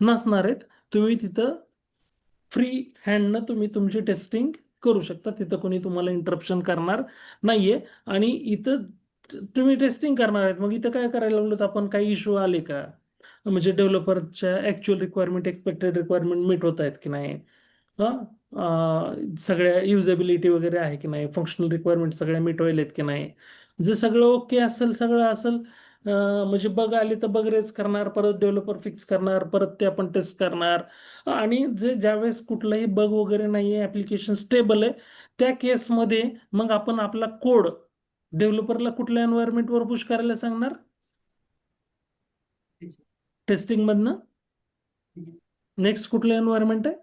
नसणार आहेत. तुम्ही तिथं फ्री हँडनं तुम्ही तुमची टेस्टिंग करू शकता. तिथं कोणी तुम्हाला इंटरप्शन करणार नाहीये. आणि इथं तुम्ही टेस्टिंग करणार आहेत, मग इथं काय करायला लागलो आपण? काही इश्यू आले का, म्हणजे डेव्हलपरच्या actual requirement expected requirement meet होत आहेत की नाही, सगळ्या युजेबिलिटी वगैरे आहे की नाही, फंक्शनल रिक्वायरमेंट सगळ्या मीट व्हायला आहेत की नाही. जर सगळं ओके असेल, सगळं असेल, म्हणजे बग आले तर बग रेज करणार, परत डेव्हलपर फिक्स करणार, परत ते आपण टेस्ट करणार. आणि जे ज्यावेळेस कुठलाही बग वगैरे नाहीये, ऍप्लिकेशन स्टेबल आहे, त्या केसमध्ये मग आपण आपला कोड डेव्हलपरला कुठल्या एन्व्हायरमेंटवर पुश करायला सांगणार? टेस्टिंग मधनं. नेक्स्ट कुठलं एन्व्हायरमेंट आहे?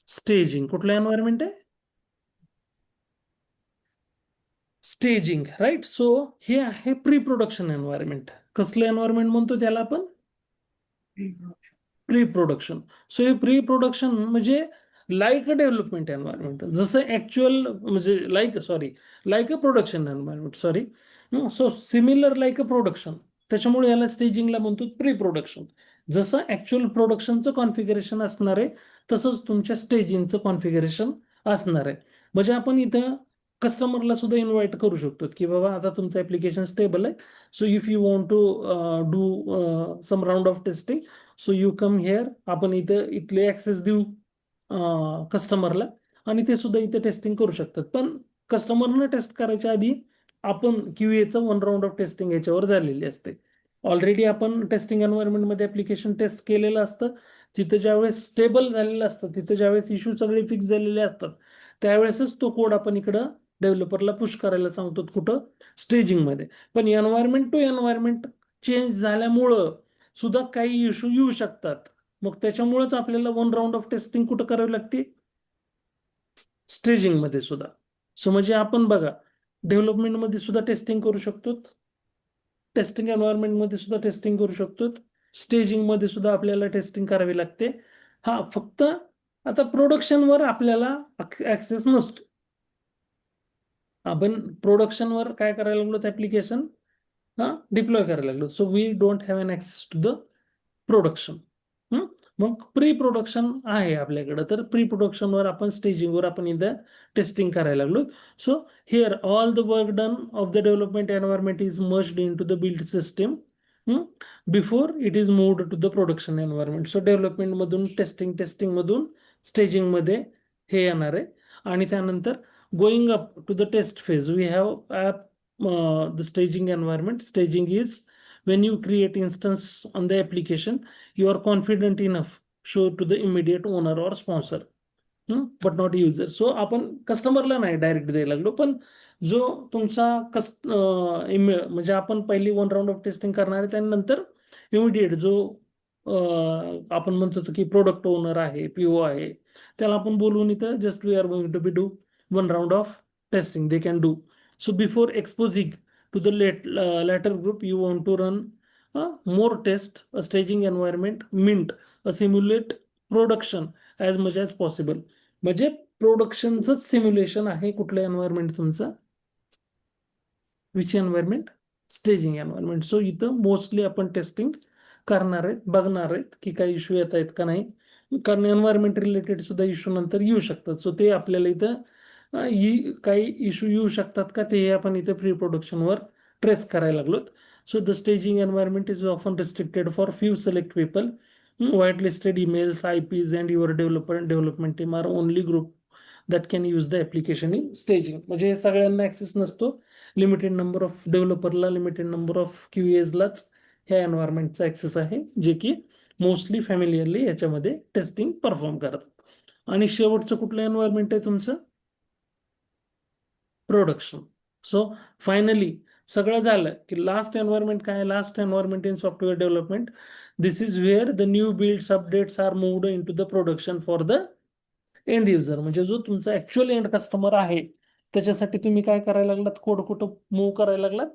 स्टेजिंग. कुठलं एन्व्हायरमेंट आहे? Staging, right. सो हे आहे प्री प्रोडक्शन एन्व्हायरमेंट. कसलं एन्व्हायरमेंट म्हणतो त्याला आपण? Pre production. सो हे प्री प्रोडक्शन म्हणजे लाईक अ डेव्हलपमेंट एन्व्हायरमेंट, जसं ऍक्च्युअल म्हणजे like a production environment, sorry. So similar like a production, त्याच्यामुळे याला स्टेजिंगला म्हणतो प्री प्रोडक्शन. जसं ऍक्च्युअल प्रोडक्शनचं कॉन्फिगरेशन असणार आहे, तसंच तुमच्या स्टेजिंगचं कॉन्फिगरेशन असणार आहे. म्हणजे आपण इथं कस्टमरला सुद्धा इन्व्हाइट करू शकतो की बाबा आता तुमचं ऍप्लिकेशन स्टेबल आहे, so if you want to do some round of testing, so you come here. आपण इथं इथले ऍक्सेस देऊ कस्टमरला, आणि ते सुद्धा इथे टेस्टिंग करू शकतात. पण कस्टमरनं टेस्ट करायच्या आधी आपण QA one round of testing याच्यावर झालेली असते. ऑलरेडी आपण टेस्टिंग एन्व्हायरमेंटमध्ये ऍप्लिकेशन टेस्ट केलेलं असतं. तिथं ज्यावेळेस स्टेबल झालेलं असतं, तिथं ज्यावेळेस इश्यू सगळे फिक्स झालेले असतात, त्यावेळेसच तो कोड आपण इकडं डेव्हलपरला पुश करायला सांगतो. कुठं? स्टेजिंगमध्ये. पण एन्व्हायरमेंट टू एन्व्हायरमेंट चेंज झाल्यामुळं सुद्धा काही इश्यू येऊ शकतात. मग त्याच्यामुळेच आपल्याला वन राऊंड ऑफ टेस्टिंग कुठं करावी लागते? स्टेजिंगमध्ये सुद्धा. सो म्हणजे आपण बघा, डेव्हलपमेंटमध्ये सुद्धा टेस्टिंग करू शकतो, टेस्टिंग एन्व्हायरमेंटमध्ये सुद्धा टेस्टिंग करू शकतो, स्टेजिंगमध्ये सुद्धा आपल्याला टेस्टिंग करावी लागते. हा, फक्त आता प्रोडक्शनवर आपल्याला ऍक्सेस नसतो. आपण प्रोडक्शनवर काय करायला लागलो? ऍप्लिकेशन डिप्लॉय करायला लागलो. So we don't have an access to the production. मग प्री प्रोडक्शन आहे आपल्याकडं, तर प्री प्रोडक्शनवर आपण स्टेजिंगवर आपण इथं टेस्टिंग करायला लागलो. So here all the work done of the development environment is merged in to the build system before it is moved to the production environment. So development मधून testing मधून स्टेजिंग मध्ये हे येणार आहे. आणि त्यानंतर going up to the test phase we have the staging environment. Staging is when you create instance on the application, you are confident enough show to the immediate owner or sponsor, but not user. So आपण कस्टमरला नाही direct द्यायला लागलो, पण जो तुमचा म्हणजे आपण पहिली वन राऊंड ऑफ टेस्टिंग करणार आहे, त्यानंतर इमिडिएट जो आपण म्हणतो की प्रोडक्ट ओनर आहे, PO आहे, त्याला आपण बोलवून इथं just we are going to be do one round of testing they can do. So before exposing to the latter group, you want to run more tests, a staging environment, mint, a simulate production as much as possible. म्हणजे प्रोडक्शनचं simulation आहे कुठलं environment तुमचं? Which environment? Staging environment. So इथं mostly आपण testing करणार आहेत, बघणार आहेत की काही इश्यू येत आहेत का नाही, कारण एन्व्हायरमेंट रिलेटेड सुद्धा इश्यू नंतर येऊ शकतात. सो ते आपल्याला इथं काही इश्यू येऊ शकतात का, ते आपण इथे प्री प्रोडक्शनवर ट्रेस करायला लागलोत. So the staging environment is often restricted for few select people. White listed emails, IPs and your development team are only group that can use the application in staging. म्हणजे सगळ्यांना access नसतो, limited number of डेव्हलपरला, limited number of QAsलाच ह्या एन्व्हायरमेंटचा access आहे, जे की मोस्टली फॅमिलियरली याच्यामध्ये टेस्टिंग परफॉर्म करतात. आणि शेवटचं कुठलं एन्व्हायरमेंट आहे तुमचं? Production. So finally, सगळं झालं की लास्ट एन्व्हायरमेंट काय, last environment in software development, this is where the new builds updates are moved in to the production for the end user. म्हणजे जो तुमचा ऍक्च्युअल एंड कस्टमर आहे त्याच्यासाठी तुम्ही काय करायला लागलात, कोड कुठं मूव्ह करायला लागलात,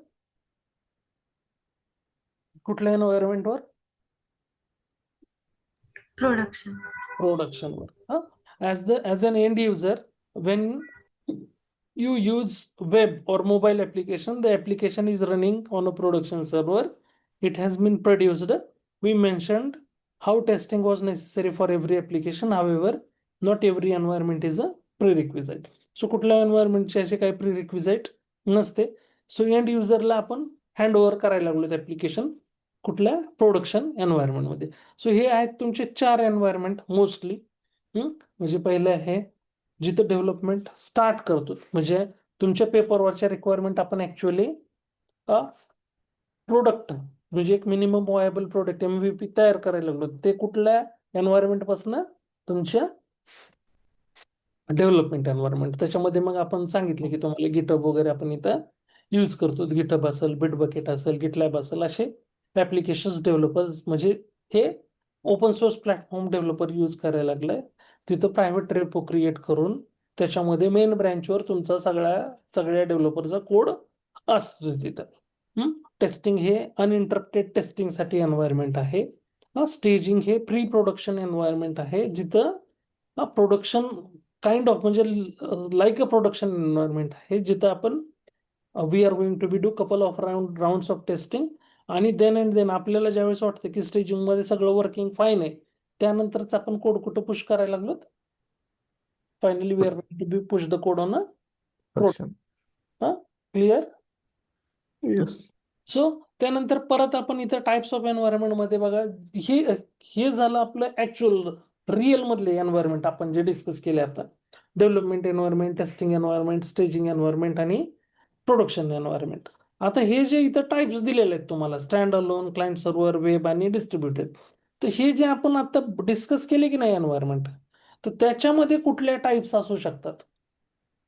कुठल्या एन्व्हायरमेंटवर, Production. प्रोडक्शनवर. as an end user, when you use web or mobile application, the application is running on a production server, it has been produced. We mentioned how testing was necessary for every application, however not every environment is a prerequisite. So कुठल्या एन्व्हायरमेंटचे असे काही prerequisite नसते. So and युजरला आपण hand over करायला लागलो application कुठल्या production एन्व्हायरमेंटमध्ये. So हे आहेत तुमचे 4 एन्व्हायरमेंट मोस्टली. म्हणजे पहिलं आहे जिथं डेव्हलपमेंट स्टार्ट करतो, म्हणजे तुमच्या पेपरवरच्या रिक्वायरमेंट आपण ऍक्च्युअली प्रोडक्ट म्हणजे एक मिनिमम व्हायबल प्रोडक्ट MVP तयार करायला लागलो, ते कुठल्या एन्व्हायरमेंट पासून, तुमच्या डेव्हलपमेंट एन्व्हायरमेंट. त्याच्यामध्ये मग आपण सांगितले की तुम्हाला गिटहब वगैरे आपण इथं यूज करतो. गिटहब असेल, बिटबकेट असेल, गिटलॅब असेल, असे ऍप्लिकेशन डेव्हलपर्स म्हणजे हे open source platform developer use करायला लागलाय. तिथं प्रायव्हेट रेपो क्रिएट करून त्याच्यामध्ये मेन ब्रँचवर तुमचा सगळ्या डेव्हलपरचा कोड असतो तिथं. टेस्टिंग हे अनइंटरप्टेड टेस्टिंगसाठी एन्व्हायरमेंट आहे. स्टेजिंग हे प्री प्रोडक्शन एन्व्हायरमेंट आहे, जिथं प्रोडक्शन काइंड ऑफ म्हणजे लाईक अ प्रोडक्शन एन्व्हायरमेंट आहे, जिथं आपण we are going to be do couple of rounds of testing. आणि देन अँड देन आपल्याला ज्यावेळेस वाटतं की स्टेजिंग मध्ये सगळं वर्किंग फाईन आहे, त्यानंतरच आपण कोड कुठं पुश करायला लागलो, finally we are going to be push the code on a Production. Clear. Yes. So त्यानंतर परत आपण इथं टाइप्स ऑफ एन्व्हायरमेंट मध्ये बघा, हे हे झालं आपलं ऍक्च्युअल रिअल मधले एन्व्हायरमेंट आपण जे डिस्कस केले आता. Development environment, testing environment, staging environment आणि प्रोडक्शन एन्व्हायरमेंट. आता हे जे इथं टाइप्स दिलेले आहेत तुम्हाला, stand alone, client server, web आणि डिस्ट्रीब्युटेड, तर हे जे आपण आता डिस्कस केले की नाही एन्व्हायरमेंट, तर त्याच्यामध्ये कुठल्या टाइप्स असू शकतात.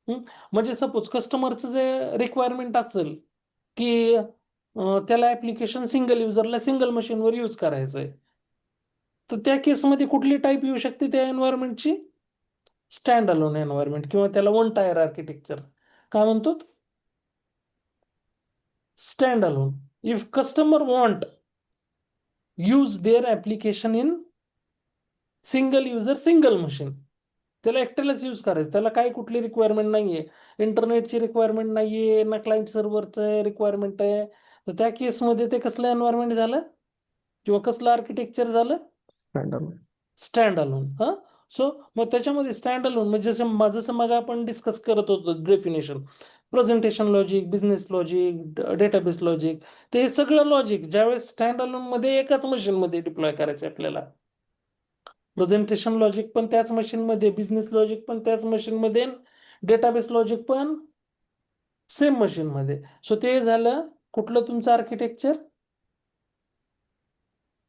म्हणजे सपोज कस्टमरचं जे रिक्वायरमेंट असेल की त्याला ऍप्लिकेशन सिंगल युजरला सिंगल मशीनवर यूज करायचंय, तर त्या केसमध्ये कुठली टाईप येऊ शकते त्या एन्व्हायरमेंटची, स्टँड अलोन एन्व्हायरमेंट, किंवा त्याला वन टायर आर्किटेक्चर काय म्हणतो, stand alone. If customer want use their application in single user single machine, त्याला एकट्यालाच यूज करायचं, त्याला काही कुठली रिक्वायरमेंट नाहीये, इंटरनेटची रिक्वायरमेंट नाहीये ना, क्लायंट सर्व्हरचं रिक्वायरमेंट आहे, तर त्या केसमध्ये ते कसलं एन्व्हायरमेंट झालं किंवा कसलं आर्किटेक्चर झालं, Standalone. Stand alone. सो मग त्याच्यामध्ये स्टँड अलोन म्हणजे जसं मग आपण डिस्कस करत होतो definition, presentation logic, business logic, database logic, ते हे सगळं लॉजिक ज्यावेळेस स्टँड अलोन मध्ये एकाच मशीन मध्ये डिप्लॉय करायचं आपल्याला, प्रेझेंटेशन लॉजिक पण त्याच मशीन मध्ये, बिझनेस लॉजिक पण त्याच मशीन मध्ये, डेटाबेस लॉजिक पण सेम मशीन मध्ये. सो ते झालं कुठलं तुमचं आर्किटेक्चर,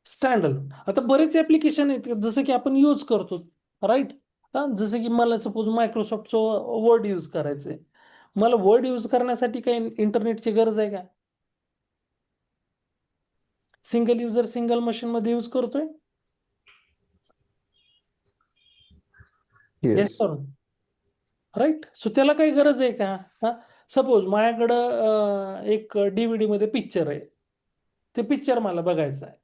स्टँड अलोन. आता बरेच ऍप्लिकेशन आहेत जसं की आपण यूज करतो, राईट. जसं की मला सपोज मायक्रोसॉफ्टचं वर्ड यूज करायचंय, मला वर्ड यूज करण्यासाठी काही इंटरनेटची गरज आहे का, सिंगल युजर सिंगल मशीन मध्ये यूज करतोय. Yes. राईट. सो त्याला काही गरज आहे का. सपोज माझ्याकडं एक DVD मध्ये पिक्चर आहे, ते पिक्चर मला बघायचं आहे,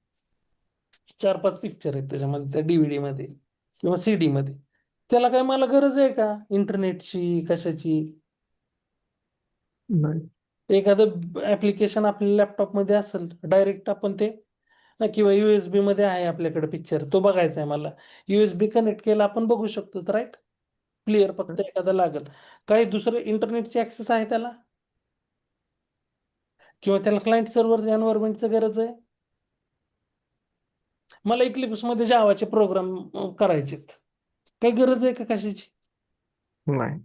4-5 पिक्चर आहेत त्याच्यामध्ये त्या DVD मध्ये किंवा CD मध्ये, त्याला काय मला गरज आहे का इंटरनेटची कशाची. नाही. एखादं ऍप्लिकेशन आपल्या लॅपटॉपमध्ये असेल डायरेक्ट आपण ते, किंवा USB मध्ये आहे आपल्याकडे पिक्चर, तो बघायचा आहे मला, USB कनेक्ट केला आपण बघू शकतो, राईट. क्लिअर. फक्त एखादा लागल, काही दुसरं इंटरनेटची ऍक्सेस आहे त्याला, किंवा त्याला क्लायंट सर्व्हर एन्व्हायरमेंटची गरज आहे. मला इक्लिप्स मध्ये जावाचे प्रोग्राम करायचेत, काही गरज आहे का कशाची. नाही.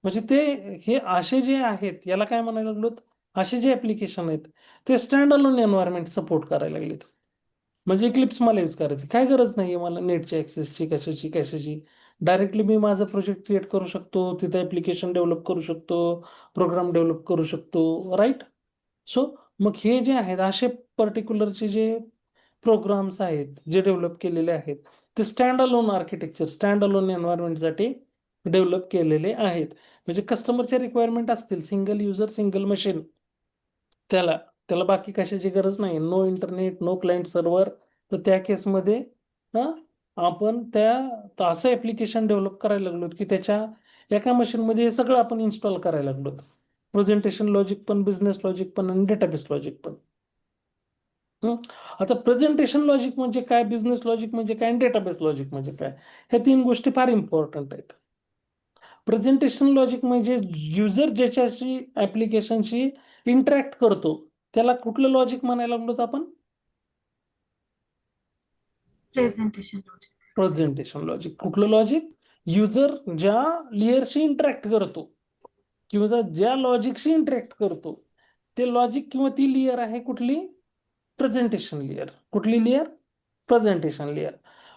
म्हणजे ते हे असे जे आहेत याला काय म्हणायला लागलो, असे जे ऍप्लिकेशन आहेत ते स्टँड अलोन एन्व्हायरमेंट सपोर्ट करायला लागलेत. म्हणजे इक्लिप्स मला यूज करायचं, काय गरज नाहीये मला नेटच्या ऍक्सेसची कशाची. डायरेक्टली मी माझा प्रोजेक्ट क्रिएट करू शकतो, तिथे ऍप्लिकेशन डेव्हलप करू शकतो, प्रोग्राम डेव्हलप करू शकतो, राईट. सो मग हे जे आहेत असे पर्टिक्युलरचे जे प्रोग्राम्स आहेत जे डेव्हलप केलेले आहेत ते stand alone architecture stand alone एन्व्हायरमेंटसाठी डेव्हलप केलेले आहेत. म्हणजे कस्टमरच्या रिक्वायरमेंट असतील सिंगल युजर सिंगल मशीन त्याला त्याला बाकी कशाची गरज नाही, no internet no client server, तर त्या केसमध्ये आपण त्या असं ऍप्लिकेशन डेव्हलप करायला लागलो की त्याच्या एका मशीनमध्ये हे सगळं आपण इन्स्टॉल करायला लागलो. प्रेझेंटेशन लॉजिक पण बिझनेस लॉजिक पण आणि डेटाबेस लॉजिक पण. आता प्रेझेंटेशन लॉजिक म्हणजे काय, बिझनेस लॉजिक म्हणजे काय आणि डेटाबेस लॉजिक म्हणजे काय, ह्या 3 गोष्टी फार इम्पॉर्टंट आहेत. प्रेझेंटेशन लॉजिक म्हणजे युजर ज्याच्याशी ऍप्लिकेशनशी इंटरॅक्ट करतो त्याला कुठलं लॉजिक म्हणायला लागलो आपण? Presentation logic. Presentation logic. कुठलं लॉजिक? युजर ज्या लेअरशी इंटरॅक्ट करतो किंवा ज्या लॉजिकशी इंटरॅक्ट करतो ते लॉजिक किंवा ती लेअर आहे कुठली? Presentation layer. कुठली layer? Presentation layer.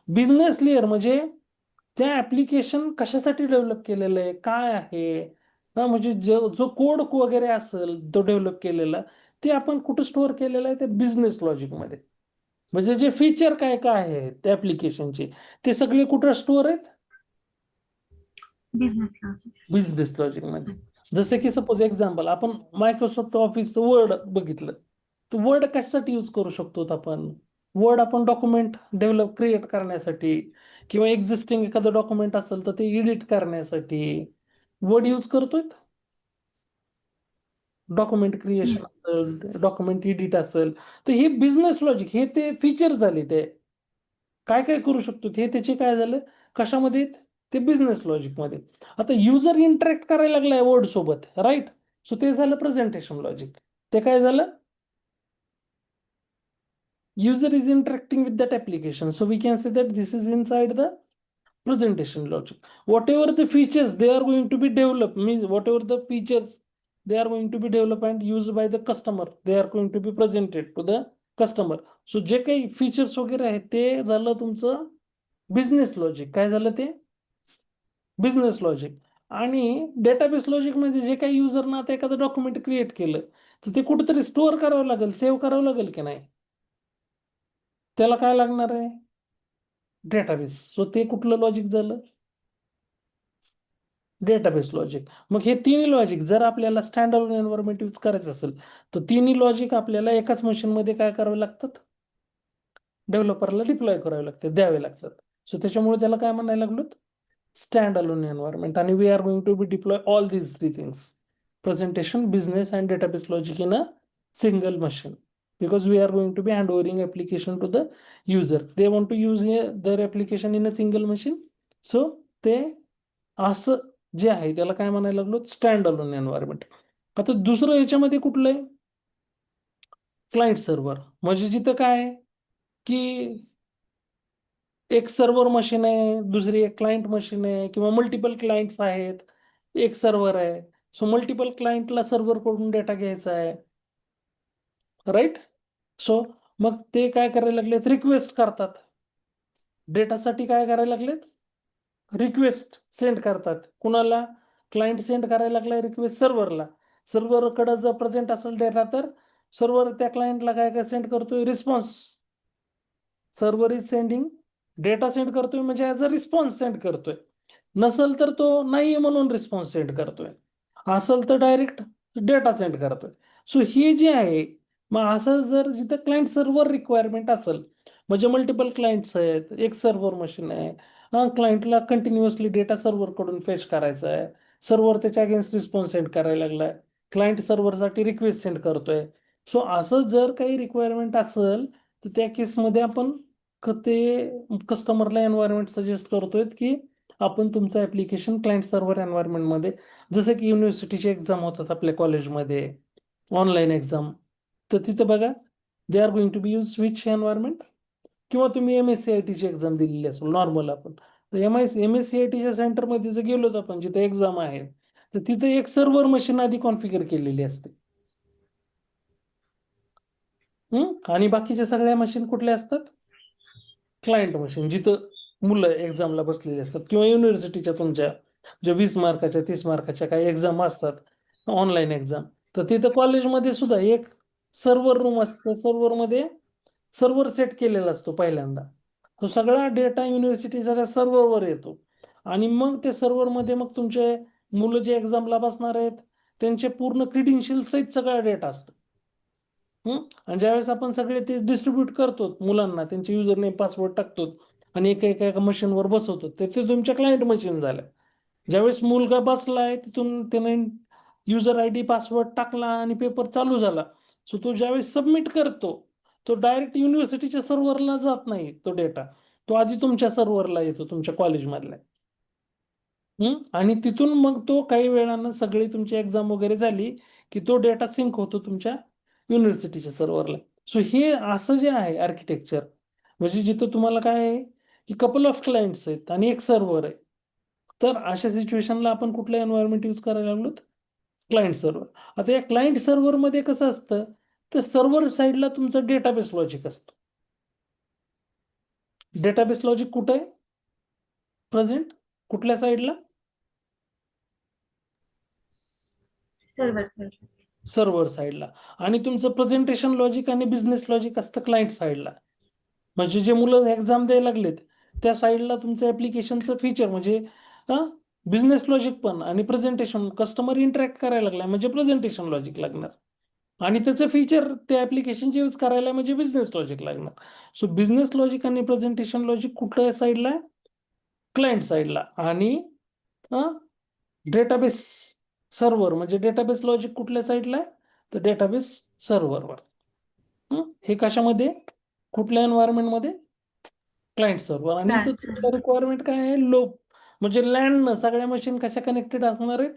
Business layer म्हणजे त्या ऍप्लिकेशन कशासाठी डेव्हलप केलेलं आहे, काय आहे, म्हणजे जो कोड वगैरे असेल तो डेव्हलप केलेला ते आपण कुठं स्टोअर केलेलं आहे? ते बिझनेस लॉजिक मध्ये. म्हणजे जे फीचर काय काय आहे त्या ऍप्लिकेशनचे ते सगळे कुठं स्टोअर आहेत? Business logic. बिझनेस लॉजिक मध्ये. जसे की सपोज एक्झाम्पल आपण मायक्रोसॉफ्ट ऑफिस वर्ड बघितलं तर वर्ड कशासाठी यूज करू शकतो आपण? वर्ड आपण डॉक्युमेंट डेव्हलप क्रिएट करण्यासाठी किंवा एक्झिस्टिंग एखादं डॉक्युमेंट असेल तर ते एडिट करण्यासाठी वर्ड यूज करतोय. Document creation Yes. असेल डॉक्युमेंट एडिट असेल तर हे बिझनेस लॉजिक हे ते फीचर झाले. ते काय काय करू शकतो हे त्याचे काय झालं कशामध्ये ते बिझनेस लॉजिक मध्ये. आता युजर इंटरॅक्ट करायला लागलाय वर्ड सोबत राईट, सो ते झालं प्रेझेंटेशन लॉजिक. ते काय झालं? user is interacting with that application, so we can say that this is inside the presentation logic. Whatever the features they are going to be developed means whatever the features they are going to be developed and used by the customer they are going to be presented to the customer. So जे काही features वगैरे आहेत ते झालं तुमचं business logic. काय झालं ते? Business logic. आणि डेटाबेस लॉजिक म्हणजे जे काही युजरनं आता एखादं डॉक्युमेंट क्रिएट केलं तर ते कुठेतरी स्टोअर करावं लागेल, सेव्ह करावं लागेल की नाही, त्याला काय लागणार आहे? डेटाबेस. सो ते कुठलं लॉजिक झालं? Database logic. मग हे तिन्ही लॉजिक जर आपल्याला स्टँड अलोन एन्व्हायरमेंट यूज करायचं असेल तर तिन्ही लॉजिक आपल्याला एकाच मशीनमध्ये काय करावे लागतात? डेव्हलपरला डिप्लॉय करावे लागतात, द्यावे लागतात. सो त्याच्यामुळे त्याला काय म्हणायला लागलो? Stand alone environment. आणि we are going to be deploy all these 3 things presentation business and database logic in a single machine because we are going to be handovering application to the user. They want to use their application in a single machine. So ते असं जे आहे त्याला काय म्हणायला लागलो? Stand alone environment. आता दुसरं याच्यामध्ये कुठलं आहे? Client server. म्हणजे जिथं काय आहे की एक सर्व्हर मशीन आहे दुसरी एक क्लायंट मशीन आहे किंवा मल्टिपल क्लायंट्स आहेत एक सर्व्हर आहे. सो मल्टिपल क्लायंटला सर्व्हर कडून डेटा घ्यायचा आहे राईट. सो मग ते काय करायला लागलेत? रिक्वेस्ट करतात. डेटासाठी काय करायला लागलेत? रिक्वेस्ट सेंड करतात. कुणाला? क्लायंट सेंड करायला लागलाय रिक्वेस्ट सर्व्हरला. सर्व्हरकडे जर प्रेझेंट असेल डेटा तर सर्व्हर त्या क्लायंटला काय काय सेंड करतोय? Response. Server is sending data send करतोय म्हणजे ॲज अ रिस्पॉन्स सेंड करतोय. नसेल तर तो नाही म्हणून रिस्पॉन्स सेंड करतोय. असेल तर डायरेक्ट डेटा सेंड करतोय. सो हे जे आहे मग असं जर जिथं क्लायंट सर्व्हर रिक्वायरमेंट असेल म्हणजे मल्टिपल क्लायंट्स आहेत एक सर्व्हर मशीन आहे क्लायंटला कंटिन्युअसली डेटा सर्व्हर कडून फेच करायचा आहे. सर्व्हर त्याच्या अगेन्स्ट रिस्पॉन्स सेंड करायला लागलाय. क्लायंट सर्व्हरसाठी रिक्वेस्ट सेंड करतोय. सो असं जर काही रिक्वायरमेंट असेल तर त्या केसमध्ये आपण ते कस्टमरला एन्व्हायरमेंट सजेस्ट करतोय की आपण तुमचं ऍप्लिकेशन क्लायंट सर्व्हर एन्व्हायरमेंटमध्ये जसं की युनिव्हर्सिटीची एक्झाम होतात आपल्या कॉलेजमध्ये ऑनलाईन एक्झाम तर तिथं बघा they are going to be use which environment. किंवा तुम्ही MSCITची एक्झाम दिलेली असेल नॉर्मल आपण तर MSCITच्या सेंटरमध्ये जर गेलो तर आपण जिथे एक्झाम आहे तर तिथे एक सर्व्हर मशीन आधी कॉन्फिगर केलेली असते. आणि बाकीच्या सगळ्या मशीन कुठल्या असतात? क्लायंट मशीन जिथं मुलं एक्झामला बसलेली असतात किंवा युनिव्हर्सिटीच्या तुमच्या ज्या 20 मार्काच्या 30 मार्काच्या काही एक्झाम असतात ऑनलाईन एक्झाम तर तिथं कॉलेजमध्ये सुद्धा एक सर्व्हर रूम असतं, सर्व्हरमध्ये सर्व्हर सेट केलेला असतो पहिल्यांदा. तो सगळा डेटा युनिव्हर्सिटीचा त्या सर्व्हरवर येतो आणि मग त्या सर्व्हरमध्ये मग तुमचे मुलं जे एक्झामला बसणार आहेत त्यांचे पूर्ण क्रिडेन्शियल सहित सगळा डेटा असतो. आणि ज्यावेळेस आपण सगळे ते डिस्ट्रीब्यूट करतो मुलांना, त्यांचे युजर नेम पासवर्ड टाकतो आणि एका मशीनवर बसवतो, ते तुमच्या क्लायंट मशीन झाल्या. ज्यावेळेस मुलगा बसलाय तिथून त्याने युजर आय डी पासवर्ड टाकला आणि पेपर चालू झाला, सो तो ज्यावेळेस सबमिट करतो तो डायरेक्ट युनिव्हर्सिटीच्या सर्व्हरला जात नाही. तो डेटा तो आधी तुमच्या सर्व्हरला येतो, तुमच्या कॉलेजमधल्या. आणि तिथून मग तो काही वेळानं सगळी तुमची एक्झाम वगैरे झाली की तो डेटा सिंक होतो तुमच्या युनिव्हर्सिटीच्या सर्व्हरला. सो हे असं जे आहे आर्किटेक्चर, म्हणजे जिथं तुम्हाला काय आहे की कपल ऑफ क्लायंट्स आहेत आणि एक सर्व्हर आहे, तर अशा सिच्युएशनला आपण कुठलं एन्व्हायरमेंट यूज करायला लागलो? Client server. आता या क्लायंट सर्व्हरमध्ये कसं असतं, तर सर्व्हर साईडला तुमचं डेटाबेस लॉजिक असतं. डेटाबेस लॉजिक कुठं आहे प्रेझेंट, कुठल्या साईडला? सर्व्हर सर्व्हर साईडला. आणि तुमचं प्रेझेंटेशन लॉजिक आणि बिझनेस लॉजिक असतं क्लायंट साईडला. म्हणजे जे मुलं एक्झाम द्यायला लागलेत त्या साईडला तुमचं ऍप्लिकेशनचं फीचर म्हणजे बिझनेस लॉजिक पण आणि प्रेझेंटेशन, कस्टमर इंटरॅक्ट करायला लागलाय म्हणजे प्रेझेंटेशन लॉजिक लागणार आणि त्याचं फीचर त्या ऍप्लिकेशनचे यूज करायला म्हणजे बिझनेस लॉजिक लागणार. सो बिझनेस लॉजिक आणि प्रेझेंटेशन लॉजिक कुठल्या साईडला आहे? क्लायंट साईडला. आणि डेटाबेस सर्व्हर म्हणजे डेटाबेस लॉजिक कुठल्या साईडला आहे? तर डेटाबेस सर्व्हरवर. हे कशामध्ये, कुठल्या एन्व्हायरमेंटमध्ये? Client server. आणि इथं तुमच्या रिक्वायरमेंट काय आहे? म्हणजे लँड सगळ्या मशीन कशा कनेक्टेड असणार आहेत?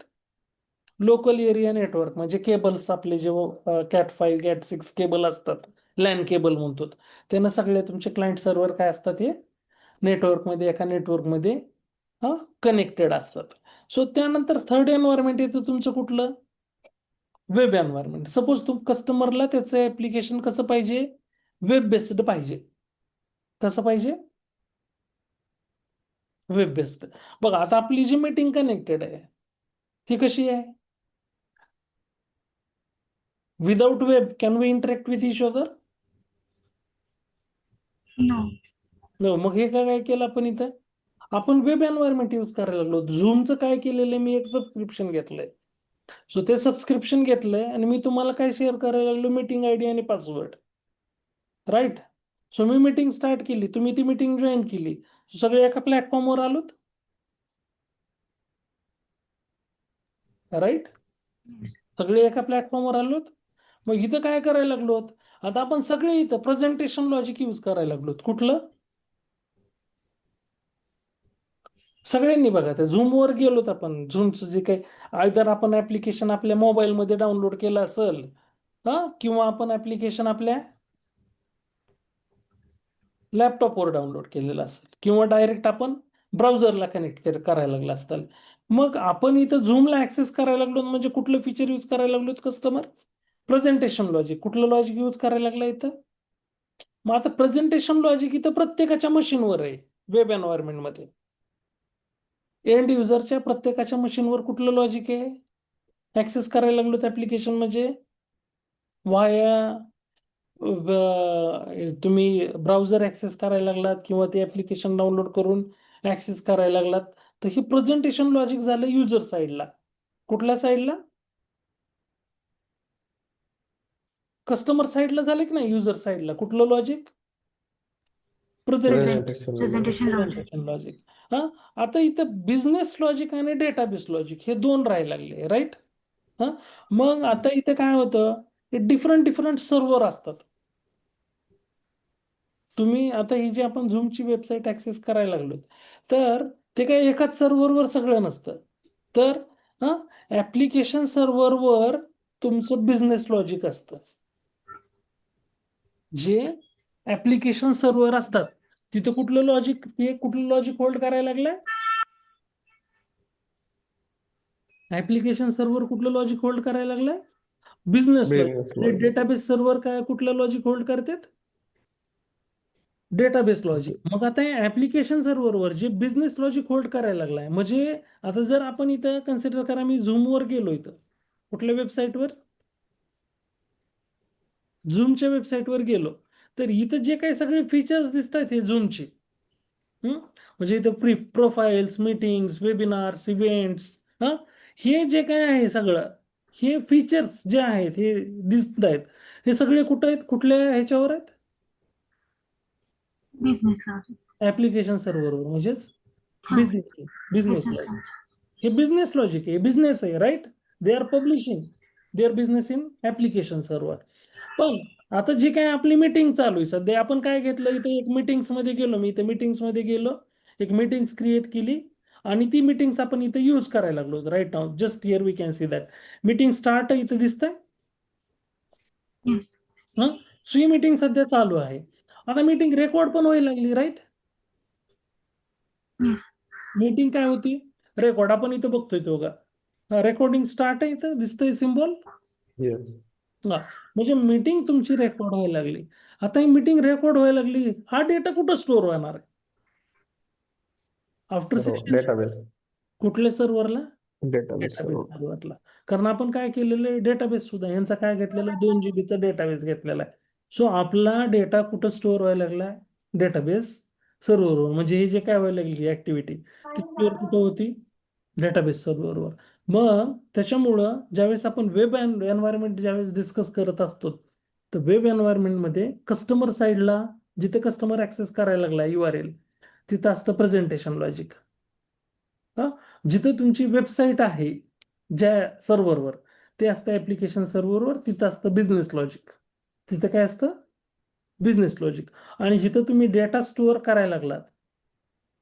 लोकल एरिया नेटवर्क म्हणजे केबल्स आपले जे कॅट 5 कॅट 6 केबल असतात, लॅन केबल म्हणतो, त्यांना सगळे तुमचे क्लायंट सर्व्हर काय असतात हे नेटवर्कमध्ये, एका नेटवर्कमध्ये कनेक्टेड असतात. सो त्यानंतर थर्ड एन्व्हायरमेंट येतं तुमचं कुठलं? Web environment. सपोज कस्टमरला त्याचं ऍप्लिकेशन कसं पाहिजे? वेब बेस्ड पाहिजे. कसं पाहिजे? Web based. बघा आता आपली जी मीटिंग कनेक्टेड आहे ती कशी आहे? Without web can we interact with each other? No. मग हे काय केलं आपण इथं? आपण वेब एन्व्हायरमेंट यूज करायला लागलो. झूमचं काय केलेलं आहे, मी एक सबस्क्रिप्शन घेतलंय. सो ते सबस्क्रिप्शन घेतलंय आणि मी तुम्हाला काय शेअर करायला लागलो? मीटिंग आयडी आणि पासवर्ड. राईट. सो मी मीटिंग स्टार्ट केली, तुम्ही ती मीटिंग जॉईन केली, सगळे एका प्लॅटफॉर्मवर आलोत. राईट. सगळे एका प्लॅटफॉर्मवर आलोत. मग इथं काय करायला लागलोत? आता आपण सगळे इथं प्रेझेंटेशन लॉजिक यूज करायला लागलोत. कुठलं? सगळ्यांनी बघा त्या झूमवर गेलोत आपण. झूमचं जे काही आयदर आपण ऍप्लिकेशन आपल्या मोबाईलमध्ये डाउनलोड केलं असेल किंवा आपण ऍप्लिकेशन आपल्या लॅपटॉपवर डाउनलोड केलेलं असेल किंवा डायरेक्ट आपण ब्राउझरला कनेक्ट करायला लागला असताल. मग आपण इथं झूमला ऍक्सेस करायला लागलो म्हणजे कुठलं फीचर यूज करायला लागलो कस्टमर? Presentation logic. कुठलं लॉजिक यूज करायला लागलं इथं? मग आता प्रेझेंटेशन लॉजिक इथं प्रत्येकाच्या मशीनवर आहे. वेब एन्व्हायरमेंटमध्ये एंड युजरच्या प्रत्येकाच्या मशीनवर कुठलं लॉजिक आहे? ऍक्सेस करायला लागलो ऍप्लिकेशन म्हणजे वाया तुम्ही ब्राउझर ऍक्सेस करायला लागलात किंवा ते ऍप्लिकेशन डाउनलोड करून ऍक्सेस करायला लागलात, तर हे प्रेझेंटेशन लॉजिक झालं युजर साईडला. कुठल्या साईडला? कस्टमर साईडला झालं की नाही? युजर साईडला कुठलं लॉजिक? Presentation logic. आता इथं बिझनेस लॉजिक आणि डेटाबेस लॉजिक हे दोन राहायला लागले. राईट. मग आता इथे काय होतं? डिफरंट सर्व्हर असतात. तुम्ही आता ही जी आपण झूमची वेबसाईट ऍक्सेस करायला लागलो, तर ते काही एकाच सर्व्हरवर सगळं नसतं. तर ऍप्लिकेशन सर्व्हरवर तुमचं बिझनेस लॉजिक असतं. जे ऍप्लिकेशन सर्व्हर असतात तिथं कुठलं लॉजिक, ते कुठलं लॉजिक होल्ड करायला लागलंय? ऍप्लिकेशन सर्व्हर कुठलं लॉजिक होल्ड करायला लागलंय? Business logic. डेटाबेस सर्व्हर काय कुठलं लॉजिक होल्ड करतात? Database logic. मग आता या ऍप्लिकेशन सर्व्हरवर जे बिझनेस लॉजिक होल्ड करायला लागलाय, म्हणजे आता जर आपण इथं कन्सिडर करा, मी झूमवर गेलो, इथं कुठल्या वेबसाईटवर? झूमच्या वेबसाईटवर गेलो तर इथं जे काही सगळे फीचर्स दिसत आहेत हे झूमचे, म्हणजे इथं प्रोफाईल्स, मीटिंग्स, वेबिनार्स, इव्हेंट्स, हे जे काय आहे सगळं, हे फीचर्स जे आहेत हे दिसत आहेत, हे सगळे कुठं आहेत, कुठल्या ह्याच्यावर आहेत, बिझनेस लॉजिक. ऍप्लिकेशन सर्व्हरवर, म्हणजेच हा. Business business business logic. Logic. हे बिझनेस लॉजिक आहे, बिझनेस आहे, right. They are publishing their business in application server. पण आता जी काय आपली मीटिंग चालू आहे सध्या, आपण काय घेतलं इथे, एक मीटिंग्स मध्ये गेलो, मी इथे मीटिंग्स मध्ये गेलो, एक मीटिंग्स क्रिएट केली आणि ती मीटिंग्स आपण इथे यूज करायला लागलो. Right now just here we can see that meeting start इथे दिसतंय. येस. सो ही मीटिंग सध्या चालू आहे. आता मीटिंग रेकॉर्ड पण व्हायला लागली, राईट. येस. मीटिंग काय होती, रेकॉर्ड. आपण इथं बघतोय तो बघा, रेकॉर्डिंग स्टार्ट आहे, इथं दिसतंय सिम्बॉल. Yes. म्हणजे मीटिंग तुमची रेकॉर्ड व्हायला लागली. आता ही मीटिंग रेकॉर्ड व्हायला लागली, हा डेटा कुठं स्टोअर होणार आहे? After So, 16 database. कुठल्या सर्व्हरला? Database database server. सर्व्हरला. कारण आपण काय केलेलं आहे, डेटाबेस सुद्धा यांचा काय घेतलेला, 2 GB चा डेटाबेस घेतलेला आहे. सो आपला डेटा कुठं स्टोअर व्हायला लागला? डेटाबेस सर्व्हरवर. म्हणजे हे जे काय व्हायला लागली ऍक्टिव्हिटी, ती स्टोअर कुठं होती? डेटाबेस सर्व्हरवर. मग त्याच्यामुळं ज्यावेळेस आपण वेब एन्व्हायरमेंट ज्यावेळेस डिस्कस करत असतो, तर वेब एन्व्हायरमेंटमध्ये कस्टमर साईडला जिथे कस्टमर ऍक्सेस करायला लागला URL, तिथं असतं प्रेझेंटेशन लॉजिक. जिथं तुमची वेबसाईट आहे ज्या सर्व्हरवर, ते असतं ऍप्लिकेशन सर्व्हरवर, तिथं असतं बिझनेस लॉजिक. तिथं काय असतं? Business logic. आणि जिथं तुम्ही डेटा स्टोअर करायला लागलात,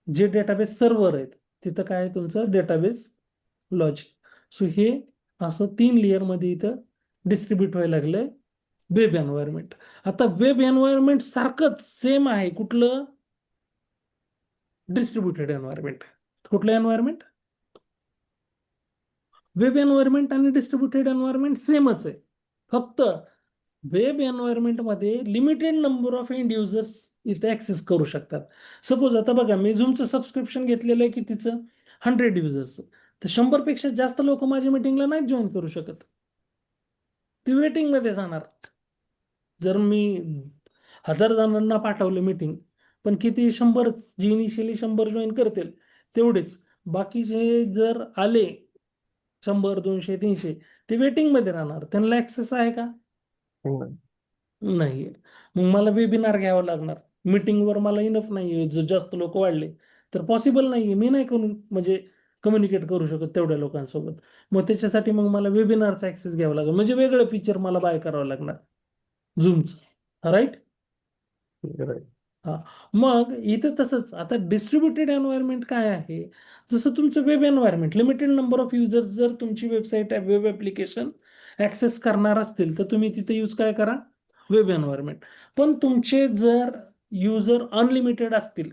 जे डेटाबेस सर्व्हर आहेत, तिथं काय आहे तुमचं डेटाबेस लॉजिक. सो हे असं 3 लेअरमध्ये इथं डिस्ट्रीब्यूट व्हायला लागलंय वेब एन्व्हायरमेंट. आता वेब एन्व्हायरमेंट सारखंच सेम आहे, कुठलं? Distributed environment. कुठलं एन्व्हायरमेंट? वेब एन्व्हायरमेंट आणि डिस्ट्रीब्युटेड एन्व्हायरमेंट सेमच आहे. फक्त वेब एन्व्हायरमेंटमध्ये limited number of end users इथे ऍक्सेस करू शकतात. सपोज आता बघा, मी झूमचं सबस्क्रिप्शन घेतलेलं आहे कितीचं? 100 युजर्सचं. तर 100 पेक्षा जास्त लोक माझ्या मीटिंगला नाही जॉईन करू शकत, ती वेटिंग मध्ये जाणार. जर मी 1000 जणांना पाठवलं मीटिंग, पण किती 100च, जी इनिशियली 100 जॉईन करतील तेवढेच. बाकीचे जर आले 100, 200, 300, ते वेटिंग मध्ये राहणार. त्यांना ऍक्सेस आहे का? नाही. नाहीये. मग मला वेबिनार घ्यावं लागणार. मीटिंगवर मला इनफ नाहीये, जर जास्त लोक वाढले तर पॉसिबल नाहीये, मी नाही करू म्हणजे कम्युनिकेट करू शकत तेवढ्या लोकांसोबत. मग त्याच्यासाठी मग मला वेबिनारचा ऍक्सेस घ्यावा लागेल, म्हणजे वेगळं फीचर मला बाय करावं लागणार झूमचं, राईट. Right. हा. मग इथं तसंच आता डिस्ट्रीब्युटेड एन्व्हायरमेंट काय आहे, जसं तुमचं web environment, limited number of users जर तुमची वेबसाईट वेब ऍप्लिकेशन ऍक्सेस करणार असतील, तर तुम्ही तिथे यूज काय करा? Web environment. पण तुमचे जर युजर अनलिमिटेड असतील,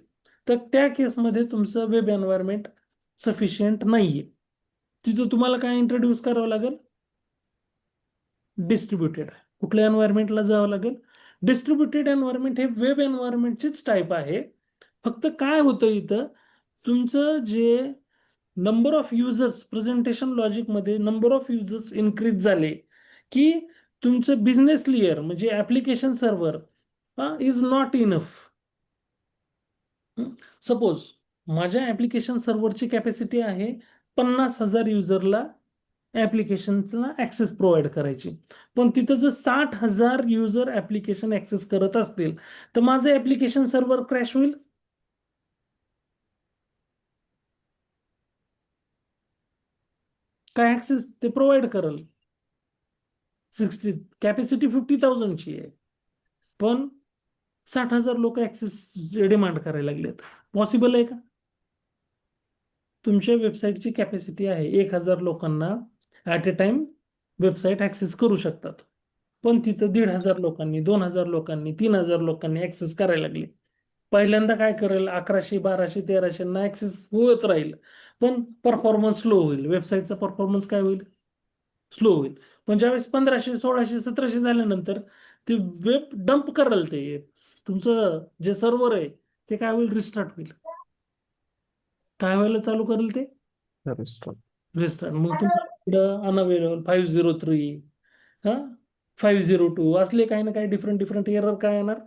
तर त्या केसमध्ये तुमचं वेब एन्व्हायरमेंट सफिशियंट नाहीये. तिथं तुम्हाला काय इंट्रोड्यूस करावं लागेल? डिस्ट्रीब्युटेड. कुठल्या एन्व्हायरमेंटला जावं लागेल? डिस्ट्रीब्युटेड एन्व्हायरमेंट हे वेब एन्व्हायरमेंटचीच टाईप आहे. फक्त काय होतं इथं, तुमचं जे नंबर ऑफ युजर्स प्रेझेंटेशन लॉजिकमध्ये नंबर ऑफ युजर्स इन्क्रीज झाले की तुमचं बिझनेस लेयर म्हणजे application server is not enough. Suppose माझ्या ऍप्लिकेशन सर्व्हरची कॅपॅसिटी आहे 50,000 युजरला ऍप्लिकेशनला ऍक्सेस प्रोव्हाइड करायची, पण तिथं जर 60,000 युजर ऍप्लिकेशन ऍक्सेस करत असतील, तर माझं ऍप्लिकेशन सर्व्हर क्रॅश होईल. काय ऍक्सेस ते प्रोव्हाइड करेल? 60 कॅपॅसिटी 50,000ची आहे, पण 60,000 लोक ऍक्सेस डिमांड करायला लागलेत. पॉसिबल आहे का? तुमच्या वेबसाईटची कॅपॅसिटी आहे 1,000 लोकांना at a time website access करू शकतात, पण तिथं 1,500 लोकांनी, 2,000 लोकांनी, 3,000 लोकांनी ऍक्सेस करायला लागले. पहिल्यांदा काय करेल, 1100, 1200, 1300 ऍक्सेस होत राहील, पण परफॉर्मन्स स्लो होईल. वेबसाईटचा परफॉर्मन्स काय होईल? स्लो होईल. पण ज्यावेळेस 1500, 1600, 1700 झाल्यानंतर ते वेब डंप करेल, ते तुमचं जे सर्व्हर आहे ते काय होईल? रिस्टार्ट होईल. काय व्हायला चालू करेल? ते Restart. रिस्टार्ट. मग तुम्हाला अनअवेलेबल 503, 502 असले काही ना काही डिफरंट डिफरंट एरर काय येणार,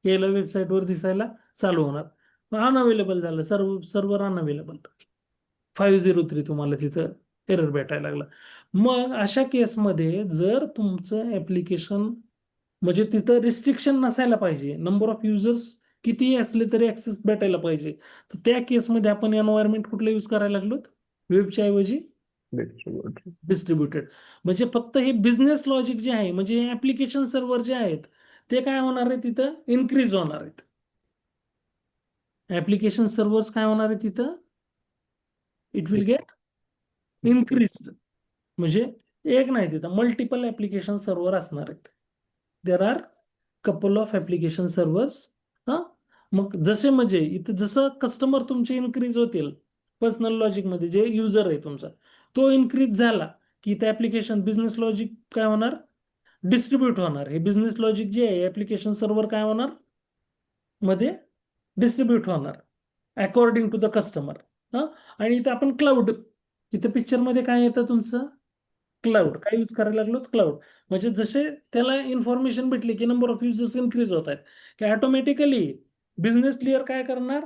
याला वेबसाईटवर दिसायला चालू होणार. मग अनअवेलेबल झालं, सर्व्हर अनअवेलेबल, 503 तुम्हाला तिथं एरर भेटायला लागला. मग अशा केसमध्ये जर तुमचं ऍप्लिकेशन म्हणजे तिथं रिस्ट्रिक्शन नसायला पाहिजे, नंबर ऑफ युजर्स कितीही असले तरी ऍक्सेस भेटायला पाहिजे, तर त्या केसमध्ये आपण एन्व्हायरमेंट कुठलं यूज करायला लागलो, वेबच्या ऐवजी Distributed. डिस्ट्रीब्युटेड. म्हणजे फक्त हे बिझनेस लॉजिक जे आहे, म्हणजे ऍप्लिकेशन सर्व्हर जे आहेत ते काय होणार आहे, तिथं इन्क्रीज होणार आहेत. ऍप्लिकेशन सर्व्हर्स काय होणार आहे तिथं, इट विल गेट इन्क्रीज. म्हणजे एक नाही, तिथं मल्टिपल ऍप्लिकेशन सर्व्हर असणार आहेत. There are couple of application servers. हा, मग जसे म्हणजे इथं जसं कस्टमर तुमचे इन्क्रीज होतील, पर्सनल लॉजिक मध्ये जे युजर आहे तुमचा तो इन्क्रीज झाला की ते ऍप्लिकेशन बिझनेस लॉजिक काय होणार, डिस्ट्रीब्यूट होणार. हे बिझनेस लॉजिक जे आहे ऍप्लिकेशन सर्व्हर काय होणार, मध्ये डिस्ट्रीब्यूट होणार अकॉर्डिंग टू द कस्टमर. आणि इथं आपण क्लाउड, इथं पिक्चर मध्ये काय येतं तुमचं, क्लाउड. काय यूज करायला लागलो, क्लाउड. म्हणजे जसे त्याला इन्फॉर्मेशन भेटली की नंबर ऑफ युजर्स इन्क्रीज होत आहेत, की ऑटोमॅटिकली बिझनेस लेयर काय करणार,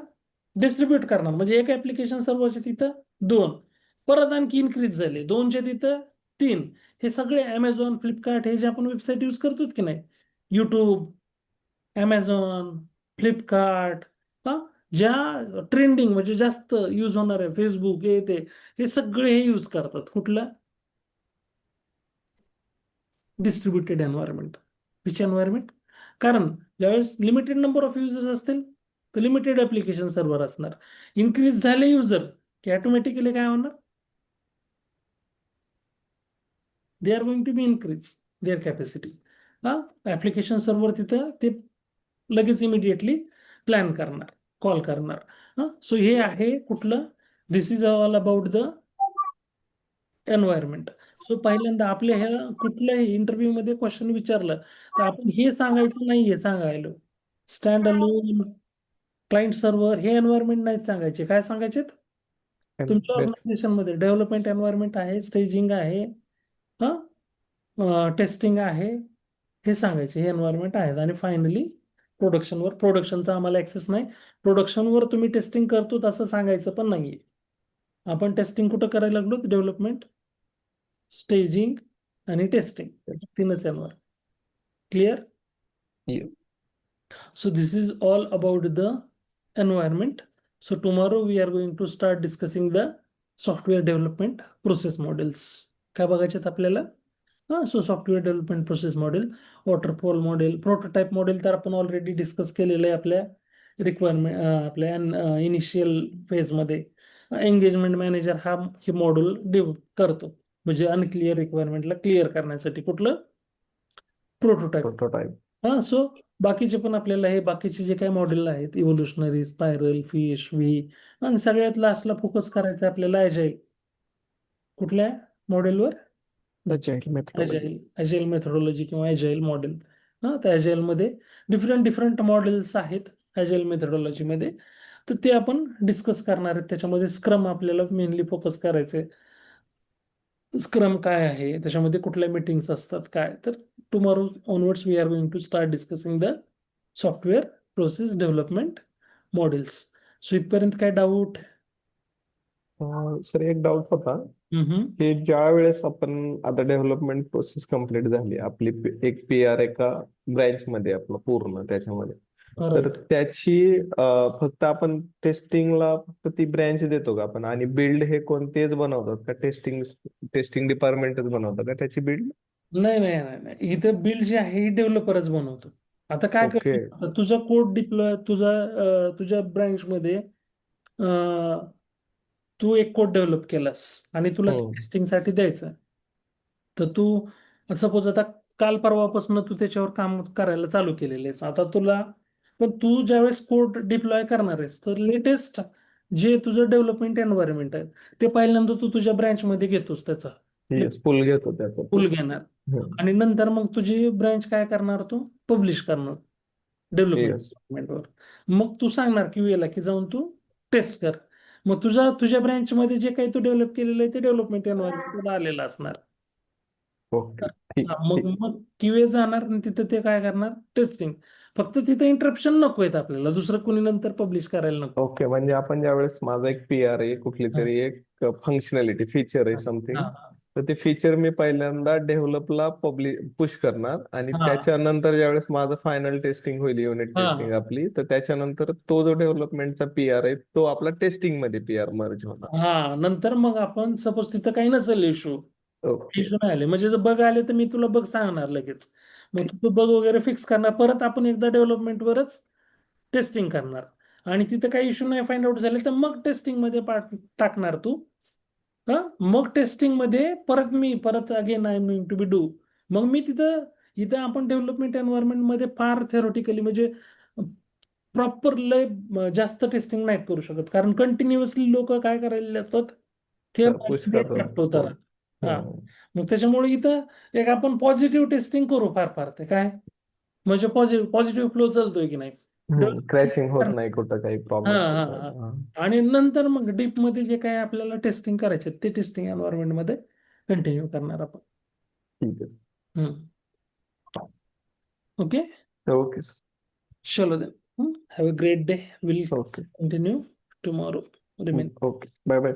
डिस्ट्रीब्यूट करणार. म्हणजे एक ऍप्लिकेशन सर्व्हरचे तिथं 2, परत आणखी इन्क्रीज झाले, 2च्या तिथं 3. हे सगळे अमेझॉन, फ्लिपकार्ट हे जे आपण वेबसाईट यूज करतो की नाही, युट्यूब, अमेझॉन, फ्लिपकार्ट, हा, ज्या ट्रेंडिंग म्हणजे जास्त यूज होणार आहे, फेसबुक हे सगळे हे यूज करतात कुठलं, डिस्ट्रीब्युटेड एन्व्हायरमेंट. विच एन्व्हायरमेंट, कारण ज्यावेळेस लिमिटेड नंबर ऑफ युजर्स असतील तर लिमिटेड ऍप्लिकेशन सर्व्हर असणार. इन्क्रीज झाले युजर की ऑटोमॅटिकली काय होणार, they are going to be increase their capacity. हा, ऍप्लिकेशन सर्व्हर तिथं ते लगेच इमिडिएटली प्लॅन करणार, कॉल करणार. सो हे आहे कुठलं, this is all about the environment. So पहिल्यांदा आपल्या ह्या कुठल्याही इंटरव्ह्यू मध्ये क्वेश्चन विचारलं तर आपण हे सांगायचं नाहीये, सांगायला स्टँड अलोन, क्लायंट सर्व्हर हे एन्व्हायरमेंट नाही सांगायचे. काय सांगायचे, And तुमच्या best. ऑर्गनायझेशन मध्ये डेव्हलपमेंट एन्व्हायरमेंट आहे, स्टेजिंग आहे, टेस्टिंग आहे, हे सांगायचे, हे एन्व्हायरमेंट आहेत. आणि फायनली प्रोडक्शनवर, प्रोडक्शनचा आम्हाला ऍक्सेस नाही, प्रोडक्शनवर तुम्ही टेस्टिंग करतो असं सांगायचं पण नाहीये. आपण टेस्टिंग कुठं करायला लागलो, डेव्हलपमेंट, स्टेजिंग आणि टेस्टिंग, 3च environment. Clear? Yeah. So this is all about the environment. So tomorrow we are going to start discussing the software development process models. काय बघायच्यात आपल्याला, so software development process model, waterfall model, prototype model तर आपण already discuss केलेलं आहे आपल्या requirement, आपल्या initial फेजमध्ये. Engagement manager हा हे मॉड्यूल करतो, म्हणजे अनक्लिअर रिक्वायरमेंटला क्लिअर करण्यासाठी कुठलं, प्रोटोटाइप. Prototype. सो बाकीचे पण आपल्याला हे बाकीचे जे काही मॉडेल आहेत, इव्होल्युशनरी, स्पायरल, फिश, व्ही, आणि सगळ्यात लास्टला फोकस करायचं आपल्याला अजाईल. कुठल्या मॉडेलवर, Agile methodology. अजाईल मेथोडॉलॉजी किंवा अजाईल मॉडेल. तर अजाईल मध्ये डिफरंट मॉडेल्स आहेत अजाईल मेथोडॉलॉजी मध्ये, तर ते आपण डिस्कस करणार आहेत. त्याच्यामध्ये स्क्रम आपल्याला मेनली फोकस करायचंय. स्क्रम काय आहे, त्याच्यामध्ये कुठल्या मीटिंग्स असतात काय, तर tomorrow onwards we are going to start discussing the software process development models. So इथपर्यंत काय डाऊट? सर एक डाऊट होता की ज्या वेळेस आपण आता डेव्हलपमेंट प्रोसेस कम्प्लीट झाली आपली, एक PR एका ब्रँच मध्ये आपलं पूर्ण त्याच्यामध्ये, तर त्याची फक्त आपण टेस्टिंगला फक्त ती ब्रँच देतो का आपण, आणि बिल्ड हे कोणतेच बनवतात का, टेस्टिंग डिपार्टमेंटच बनवतात का त्याची बिल्ड? नाही, इथं बिल्ड जे आहे डेव्हलपरच बनवतो. आता काय ओके. करतो, तुझा कोड डिप्लॉय, तुझ्या ब्रँच मध्ये तू एक कोड डेव्हलप केलास आणि तुला टेस्टिंग साठी द्यायचं, तर तू सपोज आता काल परवापासून तू त्याच्यावर काम करायला चालू केलेलं आहेस. आता तुला, पण तू ज्यावेळेस कोड डिप्लॉय करणार आहेस तर लेटेस्ट जे तुझं डेव्हलपमेंट एन्व्हायरमेंट आहे ते पहिल्यांदा तू तुझ्या ब्रँच मध्ये घेतोस, त्याचा फुल घेतो त्याचा. फुल घेणार आणि नंतर मग तुझी ब्रँच काय करणार, तू पब्लिश करणार डेव्हलपमेंटवर. मग तू सांगणार QA की जाऊन तू टेस्ट कर. मग तुझ्या ब्रँच मध्ये जे काही तू डेव्हलप केलेलं आहे ते डेव्हलपमेंट एन्व्हायरमेंट तुला आलेलं असणार. ओके, ठीक हा, मग ठीक. मग QA जाणार आणि तिथं ते काय करणार, टेस्टिंग. फक्त तिथं इंटरप्शन नको आहेत आपल्याला, दुसरं कोणी नंतर पब्लिश करायला नको. ओके, म्हणजे आपण ज्यावेळेस माझा एक PR आहे, कुठली हा, तरी एक फंक्शनॅलिटी फीचर आहे हा, समथिंग, हा, तर ते फीचर मी पहिल्यांदा डेव्हलपला पुश करणार आणि हा, त्याच्यानंतर ज्यावेळेस माझं फायनल टेस्टिंग होईल, युनिट हा, टेस्टिंग आपली, तर त्याच्यानंतर तो जो डेव्हलपमेंटचा PR आहे तो आपला टेस्टिंग मध्ये PR मर्ज होणार. हा. नंतर मग आपण सपोज तिथं काही नसेल इश्यू, ओके, इश्यू नाही आले, म्हणजे जर बग आले तर मी तुला बग सांगणार लगेच. मग तू बग वगैरे फिक्स करणार, परत आपण एकदा डेव्हलपमेंटवरच टेस्टिंग करणार. आणि तिथं काही इश्यू नाही फाइंड आउट झाले तर मग टेस्टिंग मध्ये टाकणार तू. हा, मग टेस्टिंग मध्ये परत again I mean to be do. मग मी तिथं, इथं आपण डेव्हलपमेंट एन्व्हायरमेंट मध्ये फार थेरोटिकली म्हणजे प्रॉपर लय जास्त टेस्टिंग नाही करू शकत, कारण कंटिन्युअसली लोक काय करायला असतात, पुश थेअर करतात. होतात. हो. हा, हम्म. मग त्याच्यामुळे इथं एक आपण पॉझिटिव्ह टेस्टिंग करू फार फार, ते काय म्हणजे पॉझिटिव्ह फ्लो चालतोय की नाही. क्रॅशिंग होत Development- नाही, कुठं काही हा प्रॉब्लेम हा होतात. हा. हा. आणि नंतर मग डीप मध्ये जे काय आपल्याला टेस्टिंग करायचे ते टेस्टिंग एन्व्हायरमेंट मध्ये कंटिन्यू करणार आपण. ठीक आहे. Okay, okay sir. चलो then, have a great day. Will okay. Continue tomorrow. Remain. Okay, bye bye.